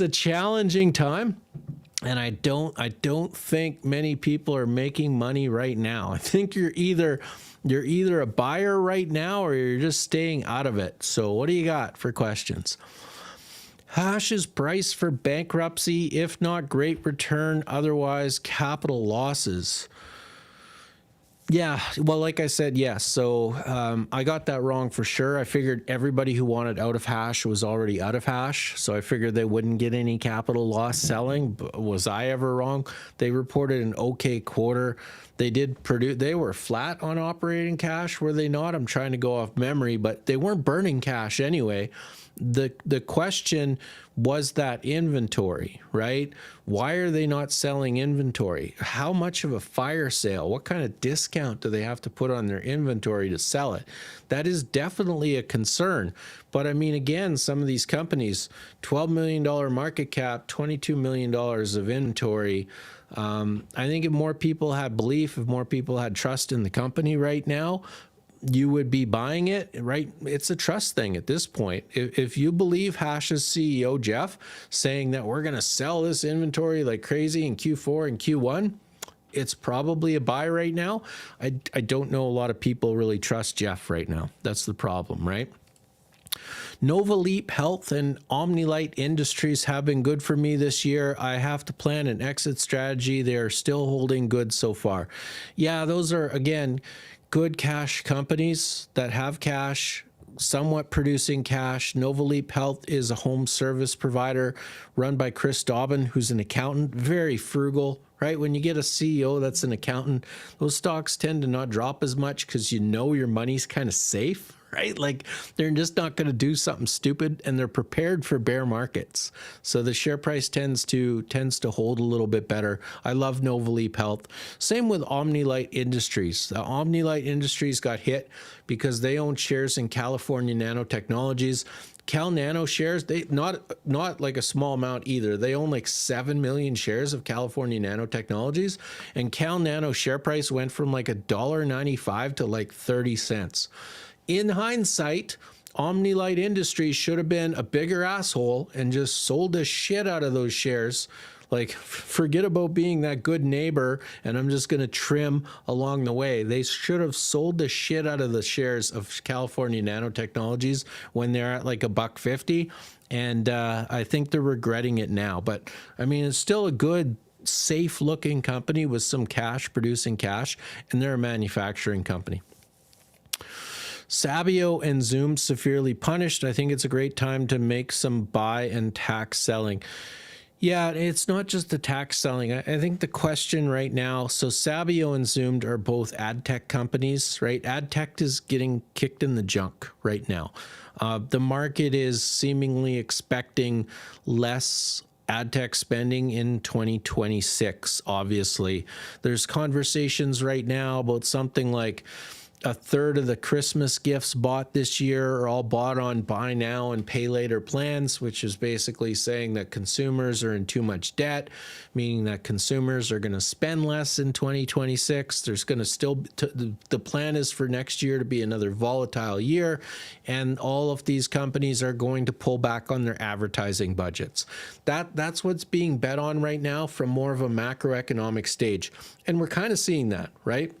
challenging time, and I don't think many people are making money right now. I think you're either a buyer right now or you're just staying out of it. So what do you got for questions? Hash is priced for bankruptcy, if not great return, otherwise capital losses. Yeah, well, like I said, yes. So I got that wrong for sure. I figured everybody who wanted out of Hash was already out of Hash, so I figured they wouldn't get any capital loss selling. But was I ever wrong? They reported an okay quarter. They did produce. They were flat on operating cash, were they not? I'm trying to go off memory, but they weren't burning cash anyway. The question was that inventory, right? Why are they not selling inventory? How much of a fire sale? What kind of discount do they have to put on their inventory to sell it? That is definitely a concern. But I mean, again, some of these companies, $12 million market cap, $22 million of inventory. I think if more people had belief, if more people had trust in the company right now, you would be buying it, right? It's a trust thing at this point. If you believe Hash's CEO, Jeff, saying that we're going to sell this inventory like crazy in Q4 and Q1, it's probably a buy right now. I don't know a lot of people really trust Jeff right now. That's the problem, right? Nova Leap Health and Omnilight Industries have been good for me this year. I have to plan an exit strategy. They're still holding good so far. Yeah, those are, again, good cash companies that have cash, somewhat producing cash. Nova Leap Health is a home service provider run by Chris Dobbin, who's an accountant, very frugal, right? When you get a CEO that's an accountant, those stocks tend to not drop as much because you know your money's kind of safe, right? Like they're just not going to do something stupid, and they're prepared for bear markets. So the share price tends to hold a little bit better. I love Nova Leap Health. Same with Omnilight Industries. Omnilight Industries got hit because they own shares in California Nanotechnologies. Cal Nano shares, they not like a small amount either. They own like 7 million shares of California Nanotechnologies, and Cal Nano share price went from like $1.95 to like 30 cents. In hindsight, Omnilight Industries should have been a bigger asshole and just sold the shit out of those shares. Like, forget about being that good neighbor, and I'm just going to trim along the way. They should have sold the shit out of the shares of California Nanotechnologies when they're at like $1.50, and I think they're regretting it now. But, I mean, it's still a good, safe-looking company with some cash, producing cash, and they're a manufacturing company. Sabio and Zoom severely punished. I think it's a great time to make some buy and tax selling. Yeah, it's not just the tax selling. I think the question right now, so Sabio and Zoom are both ad tech companies, right? Ad tech is getting kicked in the junk right now. The market is seemingly expecting less ad tech spending in 2026, obviously. There's conversations right now about something like a third of the Christmas gifts bought this year are all bought on buy now and pay later plans, which is basically saying that consumers are in too much debt, meaning that consumers are going to spend less in 2026. There's going to still, the plan is for next year to be another volatile year, and all of these companies are going to pull back on their advertising budgets. That's what's being bet on right now from more of a macroeconomic stage. And we're kind of seeing that, right?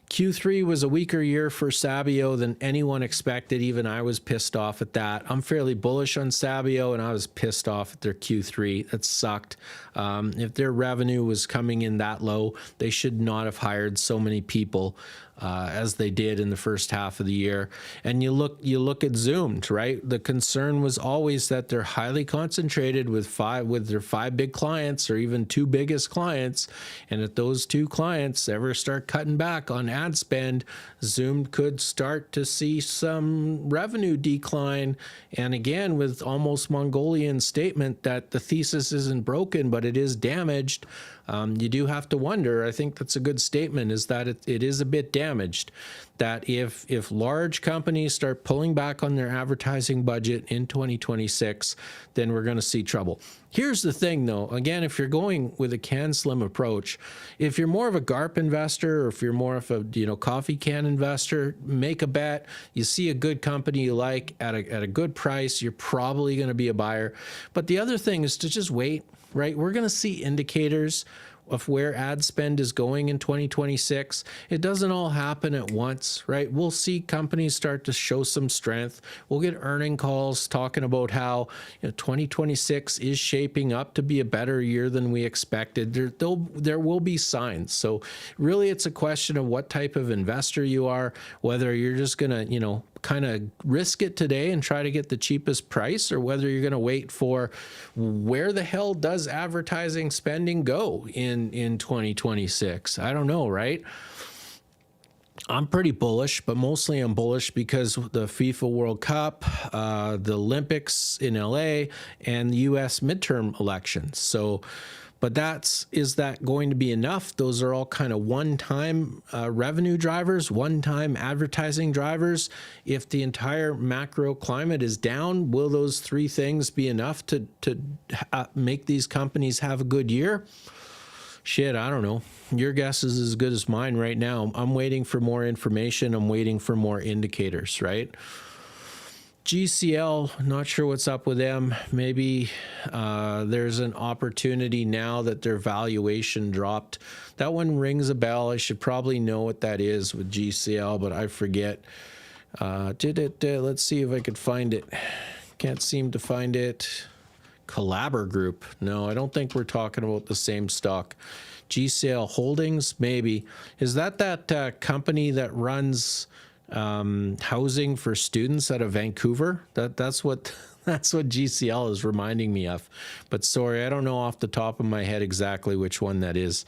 Q3 was a weaker year for Sabio than anyone expected. Even I was pissed off at that. I'm fairly bullish on Sabio, and I was pissed off at their Q3. That sucked. If their revenue was coming in that low, they should not have hired so many people as they did in the first half of the year. And you look at Zoomed, right? The concern was always that they're highly concentrated with their five big clients, or even two biggest clients. And if those two clients ever start cutting back on ad spend, Zoomed could start to see some revenue decline. And again, with almost Mongolian statement that the thesis isn't broken, but it is damaged. You do have to wonder, I think that's a good statement, is that it is a bit damaged, that if large companies start pulling back on their advertising budget in 2026, then we're going to see trouble. Here's the thing, though. Again, if you're going with a can slim approach, if you're more of a GARP investor, or if you're more of a coffee can investor, make a bet. You see a good company you like at a good price, you're probably going to be a buyer. But the other thing is to just wait. Right? We're going to see indicators of where ad spend is going in 2026. It doesn't all happen at once, right? We'll see companies start to show some strength. We'll get earning calls talking about how 2026 is shaping up to be a better year than we expected. There will be signs. So really, it's a question of what type of investor you are, whether you're just going to, kind of risk it today and try to get the cheapest price, or whether you're going to wait for where the hell does advertising spending go in 2026. I don't know, right? I'm pretty bullish, but mostly I'm bullish because the FIFA World Cup, the Olympics in LA, and the US midterm elections. So, but is that going to be enough? Those are all kind of one-time revenue drivers, one-time advertising drivers. If the entire macro climate is down, will those three things be enough to make these companies have a good year? Shit, I don't know. Your guess is as good as mine right now. I'm waiting for more information. I'm waiting for more indicators, right? GCL, not sure what's up with them. Maybe there's an opportunity now that their valuation dropped. That one rings a bell. I should probably know what that is with GCL, but I forget. Let's see if I could find it. Can't seem to find it. Collabor Group. No, I don't think we're talking about the same stock. GCL Holdings, maybe. Is that company that runs housing for students out of Vancouver? That's what GCL is reminding me of. But sorry, I don't know off the top of my head exactly which one that is.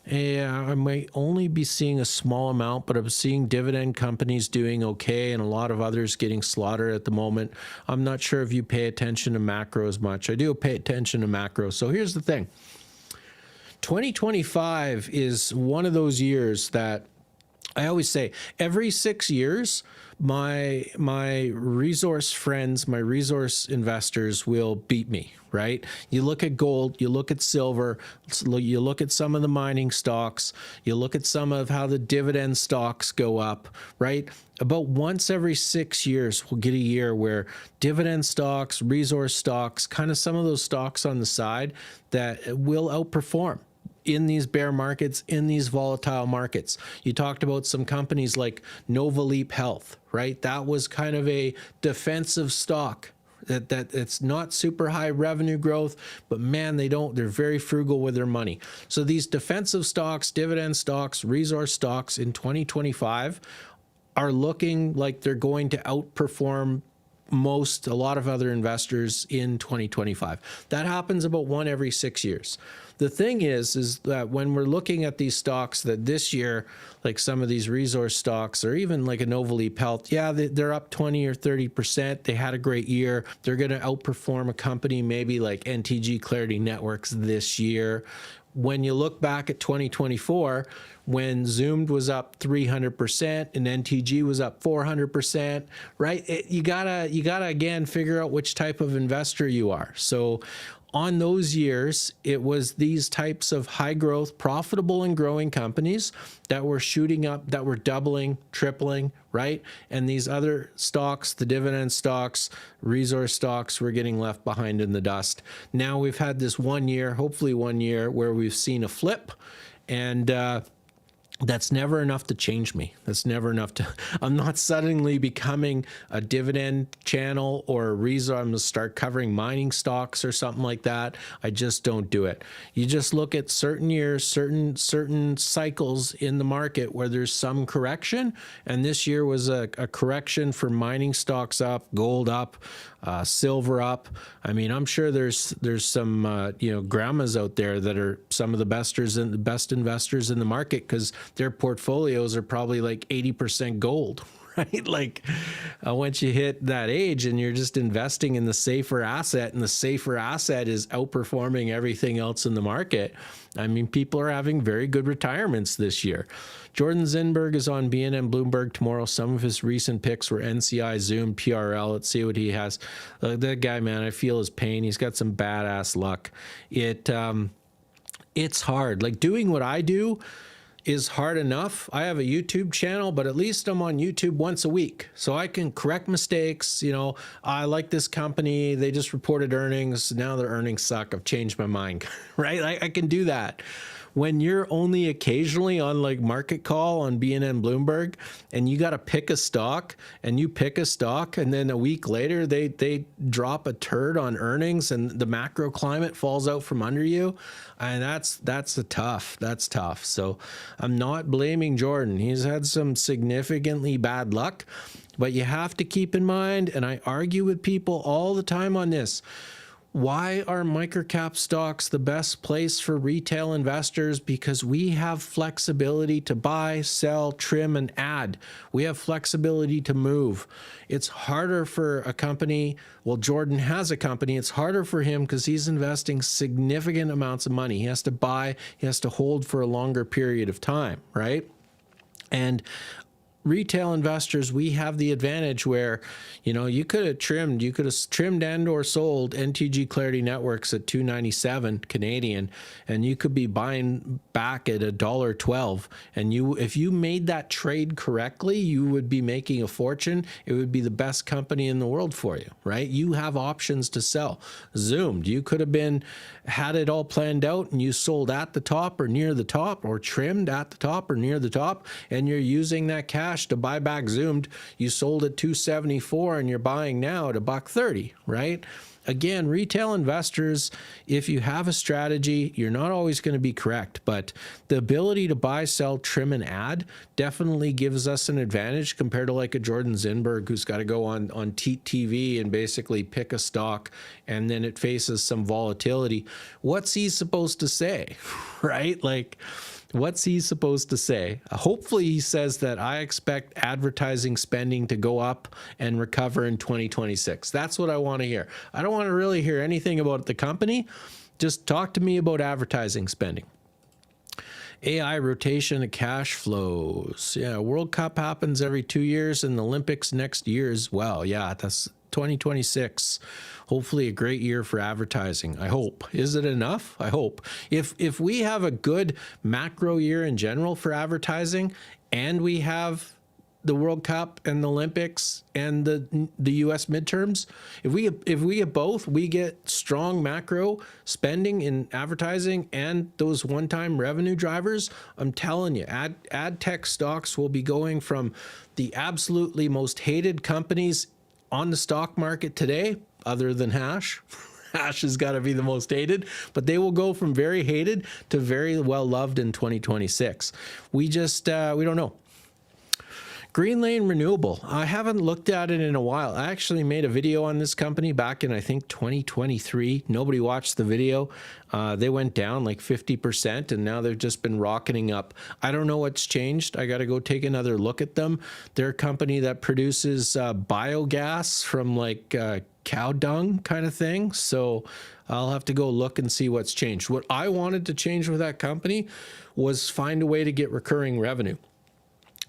Yeah, I might only be seeing a small amount, but I'm seeing dividend companies doing okay and a lot of others getting slaughtered at the moment. I'm not sure if you pay attention to macro as much. I do pay attention to macro. So here's the thing. 2025 is one of those years that I always say every 6 years, my resource friends, my resource investors will beat me, right? You look at gold, you look at silver, you look at some of the mining stocks, you look at some of how the dividend stocks go up, right? About once every 6 years, we'll get a year where dividend stocks, resource stocks, kind of some of those stocks on the side that will outperform in these bear markets, in these volatile markets. You talked about some companies like Nova Leap Health, right? That was kind of a defensive stock that it's not super high revenue growth, but man, they're very frugal with their money. So these defensive stocks, dividend stocks, resource stocks in 2025 are looking like they're going to outperform a lot of other investors in 2025. That happens about one every 6 years. The thing is that when we're looking at these stocks that this year, like some of these resource stocks or even like a Nova Leap Health, yeah, they're up 20 or 30%. They had a great year. They're going to outperform a company maybe like NTG Clarity Networks this year. When you look back at 2024, when Zoomed was up 300% and NTG was up 400%, right? You gotta again figure out which type of investor you are. So on those years, it was these types of high growth, profitable and growing companies that were shooting up, that were doubling, tripling, right? And these other stocks, the dividend stocks, resource stocks, were getting left behind in the dust. Now we've had this 1 year, hopefully 1 year, where we've seen a flip, and that's never enough to change me. That's never enough to, I'm not suddenly becoming a dividend channel or a reason I'm going to start covering mining stocks or something like that. I just don't do it. You just look at certain years, certain cycles in the market where there's some correction. And this year was a correction for mining stocks up, gold up, silver up. I mean, I'm sure there's some grandmas out there that are some of the best investors in the market because their portfolios are probably like 80% gold, right? Like once you hit that age and you're just investing in the safer asset, and the safer asset is outperforming everything else in the market. I mean, people are having very good retirements this year. Jordan Zinberg is on BNN Bloomberg tomorrow. Some of his recent picks were NCI, Zoom, PRL. Let's see what he has. That guy, man, I feel his pain. He's got some badass luck. It's hard. Like doing what I do is hard enough. I have a YouTube channel, but at least I'm on YouTube once a week. So I can correct mistakes. You know, I like this company. They just reported earnings. Now their earnings suck. I've changed my mind, right? I can do that. When you're only occasionally on like Market Call on BNN Bloomberg and you got to pick a stock and you pick a stock and then a week later they drop a turd on earnings and the macro climate falls out from under you, and that's tough. So I'm not blaming Jordan. He's had some significantly bad luck, but you have to keep in mind, and I argue with people all the time on this, why are microcap stocks the best place for retail investors? Because we have flexibility to buy, sell, trim, and add. We have flexibility to move. It's harder for a company. Well, Jordan has a company. It's harder for him because he's investing significant amounts of money. He has to buy, he has to hold for a longer period of time, right? And retail investors, we have the advantage where, you could have trimmed and or sold NTG Clarity Networks at $2.97 Canadian, and you could be buying back at $1.12. And if you made that trade correctly, you would be making a fortune. It would be the best company in the world for you, right? You have options to sell. Zoomed, you could have had it all planned out and you sold at the top or near the top, or trimmed at the top or near the top, and you're using that cash cash to buy back Zoomed. You sold at 274 and you're buying now at $130, right? Again, retail investors, if you have a strategy, you're not always going to be correct, but the ability to buy, sell, trim, and add definitely gives us an advantage compared to like a Jordan Zinberg who's got to go on TV and basically pick a stock and then it faces some volatility. What's he supposed to say, right? Like, what's he supposed to say? Hopefully he says that I expect advertising spending to go up and recover in 2026. That's what I want to hear. I don't want to really hear anything about the company. Just talk to me about advertising spending. AI rotation of cash flows. Yeah, World Cup happens every 2 years and the Olympics next year as well. Yeah, that's 2026. Hopefully a great year for advertising. I hope. Is it enough? I hope. If we have a good macro year in general for advertising and we have the World Cup and the Olympics and the US midterms, if we get both, we get strong macro spending in advertising and those one-time revenue drivers. I'm telling you, ad tech stocks will be going from the absolutely most hated companies on the stock market today, other than Hash. Hash has got to be the most hated, but they will go from very hated to very well loved in 2026. We just, we don't know. Green Lane Renewable. I haven't looked at it in a while. I actually made a video on this company back in, I think, 2023. Nobody watched the video. They went down like 50% and now they've just been rocketing up. I don't know what's changed. I got to go take another look at them. They're a company that produces biogas from like cow dung kind of thing. So I'll have to go look and see what's changed. What I wanted to change with that company was find a way to get recurring revenue.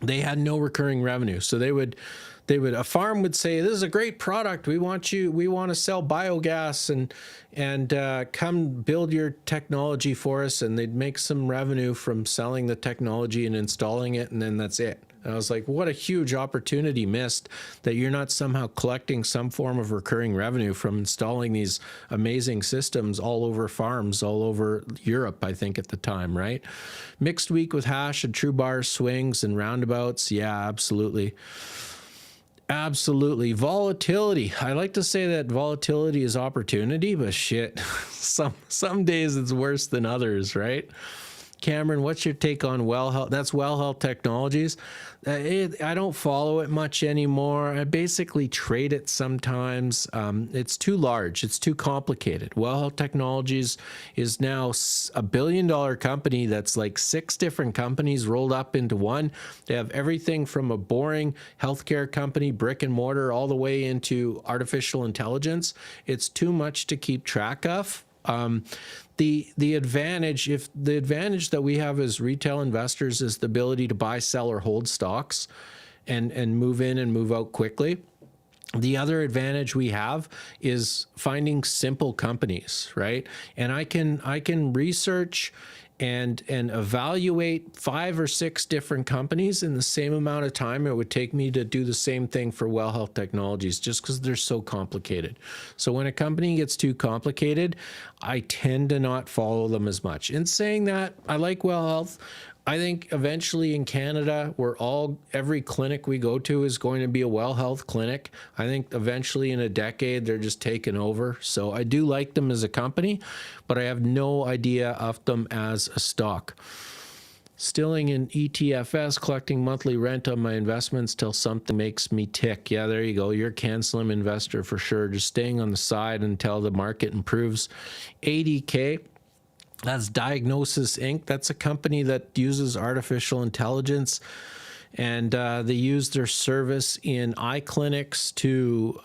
They had no recurring revenue. So a farm would say, this is a great product. We want to sell biogas and come build your technology for us. And they'd make some revenue from selling the technology and installing it. And then that's it. And I was like, what a huge opportunity missed that you're not somehow collecting some form of recurring revenue from installing these amazing systems all over farms, all over Europe, I think at the time, right? Mixed week with Hash and True Bar swings and roundabouts. Yeah, absolutely. Absolutely. Volatility. I like to say that volatility is opportunity, but shit, some days it's worse than others, right? Cameron, what's your take on Well Health? That's Well Health Technologies. I don't follow it much anymore. I basically trade it sometimes. It's too large. It's too complicated. Well Health Technologies is now $1 billion company that's like 6 different companies rolled up into one. They have everything from a boring healthcare company, brick and mortar, all the way into artificial intelligence. It's too much to keep track of. The advantage that we have as retail investors is the ability to buy, sell, or hold stocks and move in and move out quickly. The other advantage we have is finding simple companies, right? And I can research and evaluate 5 or 6 different companies in the same amount of time it would take me to do the same thing for Well Health Technologies, just because they're so complicated. So when a company gets too complicated, I tend to not follow them as much. In saying that, I like Well Health. I think eventually in Canada, every clinic we go to is going to be a Well Health clinic. I think eventually in a decade, they're just taken over. So I do like them as a company, but I have no idea of them as a stock. Stilling in ETFS, collecting monthly rent on my investments till something makes me tick. Yeah, there you go. You're a CanSlim investor for sure. Just staying on the side until the market improves. ADK. That's Diagnosis Inc. That's a company that uses artificial intelligence, and they use their service in eye clinics to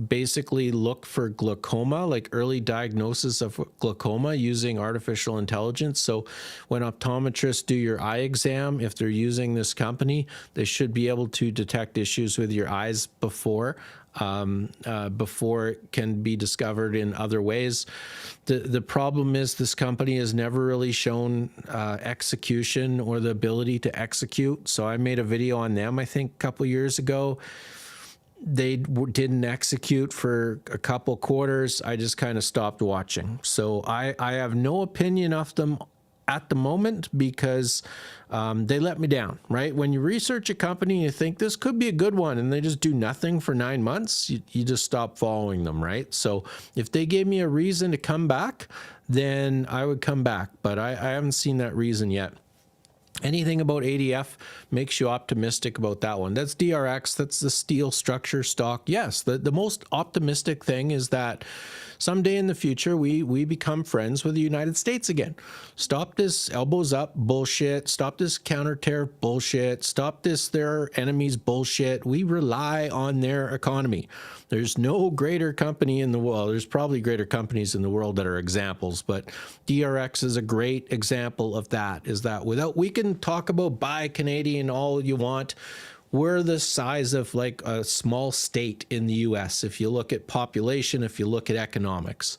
basically look for glaucoma, like early diagnosis of glaucoma using artificial intelligence. So when optometrists do your eye exam, if they're using this company, they should be able to detect issues with your eyes before it can be discovered in other ways. The problem is this company has never really shown execution or the ability to execute. So I made a video on them, I think, a couple years ago. They didn't execute for a couple quarters. I just kind of stopped watching. So I have no opinion of them at the moment because they let me down, right? When you research a company and you think this could be a good one and they just do nothing for 9 months, you just stop following them, right? So if they gave me a reason to come back, then I would come back, but I haven't seen that reason yet. Anything about ADF makes you optimistic about that one. That's DRX, that's the steel structure stock. Yes, the most optimistic thing is that someday in the future, we become friends with the United States again. Stop this elbows up bullshit. Stop this counter tariff bullshit. Stop this their enemies bullshit. We rely on their economy. There's no greater company in the world. There's probably greater companies in the world that are examples, but DRX is a great example of that, is that we can talk about buy Canadian all you want. We're the size of like a small state in the US. If you look at population, if you look at economics,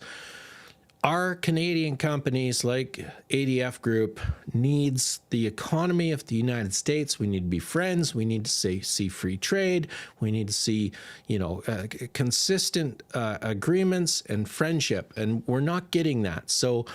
our Canadian companies like ADF Group needs the economy of the United States. We need to be friends. We need to see free trade. We need to see, consistent agreements and friendship. And we're not getting that. So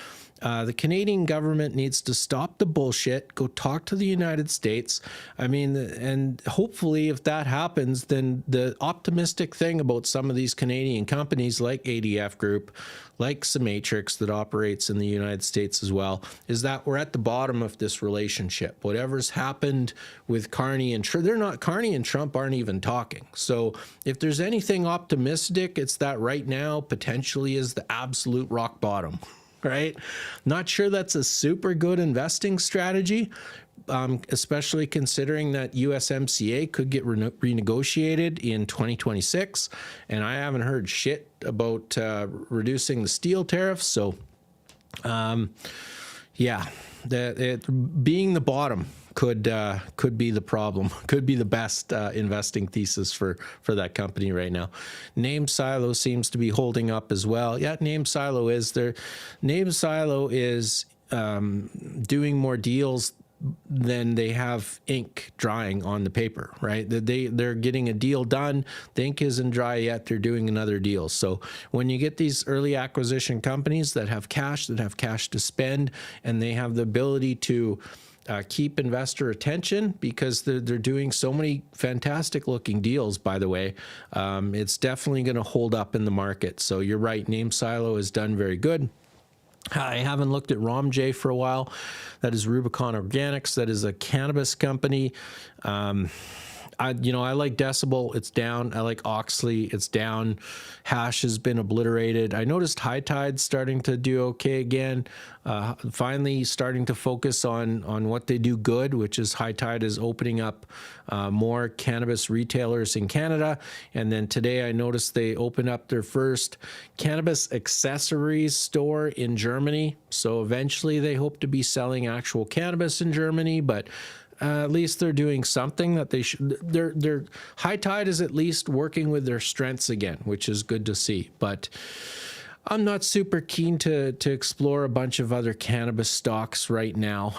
the Canadian government needs to stop the bullshit, go talk to the United States. I mean, and hopefully if that happens, then the optimistic thing about some of these Canadian companies like ADF Group, like Symmetrix that operates in the United States as well, is that we're at the bottom of this relationship. Whatever's happened with Carney and Trump, Carney and Trump aren't even talking. So if there's anything optimistic, it's that right now potentially is the absolute rock bottom. Right? Not sure that's a super good investing strategy, especially considering that USMCA could get renegotiated in 2026. And I haven't heard shit about reducing the steel tariffs. So, yeah, being the bottom could be the problem, could be the best investing thesis for that company right now. Name Silo seems to be holding up as well. Yeah, Name Silo is there. Name Silo is doing more deals than they have ink drying on the paper, right? They're getting a deal done. The ink isn't dry yet. They're doing another deal. So when you get these early acquisition companies that have cash to spend, and they have the ability to keep investor attention because they're doing so many fantastic looking deals, by the way, it's definitely going to hold up in the market. So you're right. Name Silo has done very good. I haven't looked at ROMJ for a while. That is Rubicon Organics. That is a cannabis company. I like Decibel, it's down. I like Oxley, it's down. Hash has been obliterated. I noticed High Tide's starting to do okay again. Finally starting to focus on what they do good, which is High Tide is opening up more cannabis retailers in Canada. And then today I noticed they opened up their first cannabis accessories store in Germany. So eventually they hope to be selling actual cannabis in Germany, but at least they're doing something that they should. Their High Tide is at least working with their strengths again, which is good to see. But I'm not super keen to explore a bunch of other cannabis stocks right now.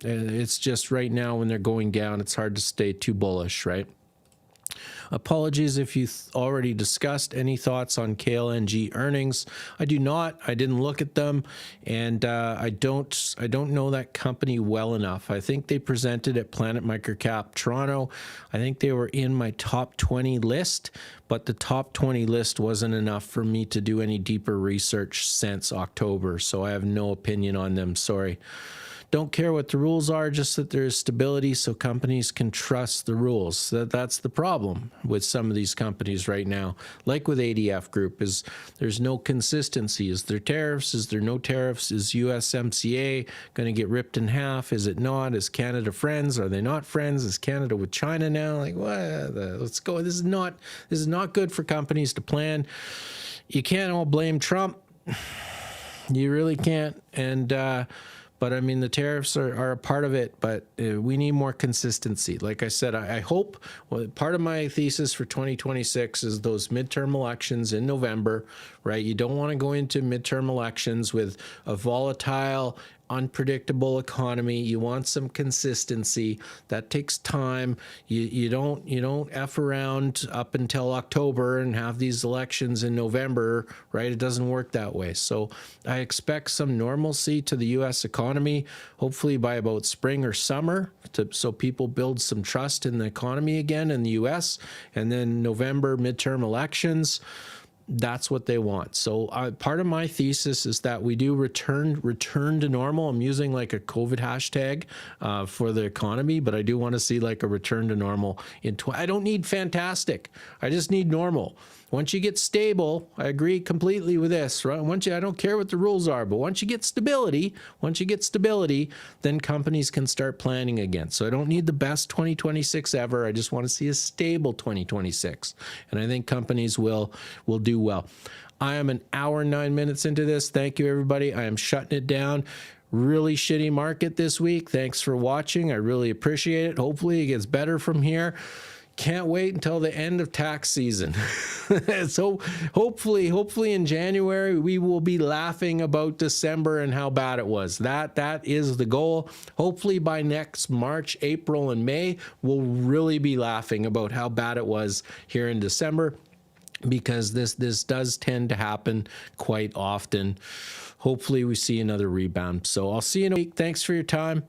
It's just right now when they're going down, it's hard to stay too bullish, right? Apologies if you already discussed any thoughts on KLNG earnings. I do not. I didn't look at them, and I don't know that company well enough. I think they presented at Planet Microcap Toronto. I think they were in my top 20 list, but the top 20 list wasn't enough for me to do any deeper research since October, so I have no opinion on them. Sorry. Don't care what the rules are, just that there's stability so companies can trust the rules. That's the problem with some of these companies right now. Like with ADF Group, is there's no consistency. Is there tariffs? Is there no tariffs? Is USMCA going to get ripped in half? Is it not? Is Canada friends? Are they not friends? Is Canada with China now? Like, what? Let's go. This is not good for companies to plan. You can't all blame Trump. You really can't. And but I mean, the tariffs are a part of it, but we need more consistency. Like I said, I hope, part of my thesis for 2026 is those midterm elections in November, right? You don't want to go into midterm elections with a volatile unpredictable economy. You want some consistency. That takes time. You don't F around up until October and have these elections in November, right? It doesn't work that way. So I expect some normalcy to the US economy, hopefully by about spring or summer, so people build some trust in the economy again in the US. And then November midterm elections, that's what they want. So part of my thesis is that we do return to normal. I'm using like a COVID hashtag for the economy, but I do want to see like a return to normal I don't need fantastic. I just need normal. Once you get stable, I agree completely with this, right? I don't care what the rules are, but once you get stability, then companies can start planning again. So I don't need the best 2026 ever. I just want to see a stable 2026. And I think companies will do well. I am an hour and 9 minutes into this. Thank you, everybody. I am shutting it down. Really shitty market this week. Thanks for watching. I really appreciate it. Hopefully it gets better from here. Can't wait until the end of tax season. So hopefully in January, we will be laughing about December and how bad it was. That is the goal. Hopefully by next March, April, and May, we'll really be laughing about how bad it was here in December, because this does tend to happen quite often. Hopefully we see another rebound. So I'll see you in a week. Thanks for your time.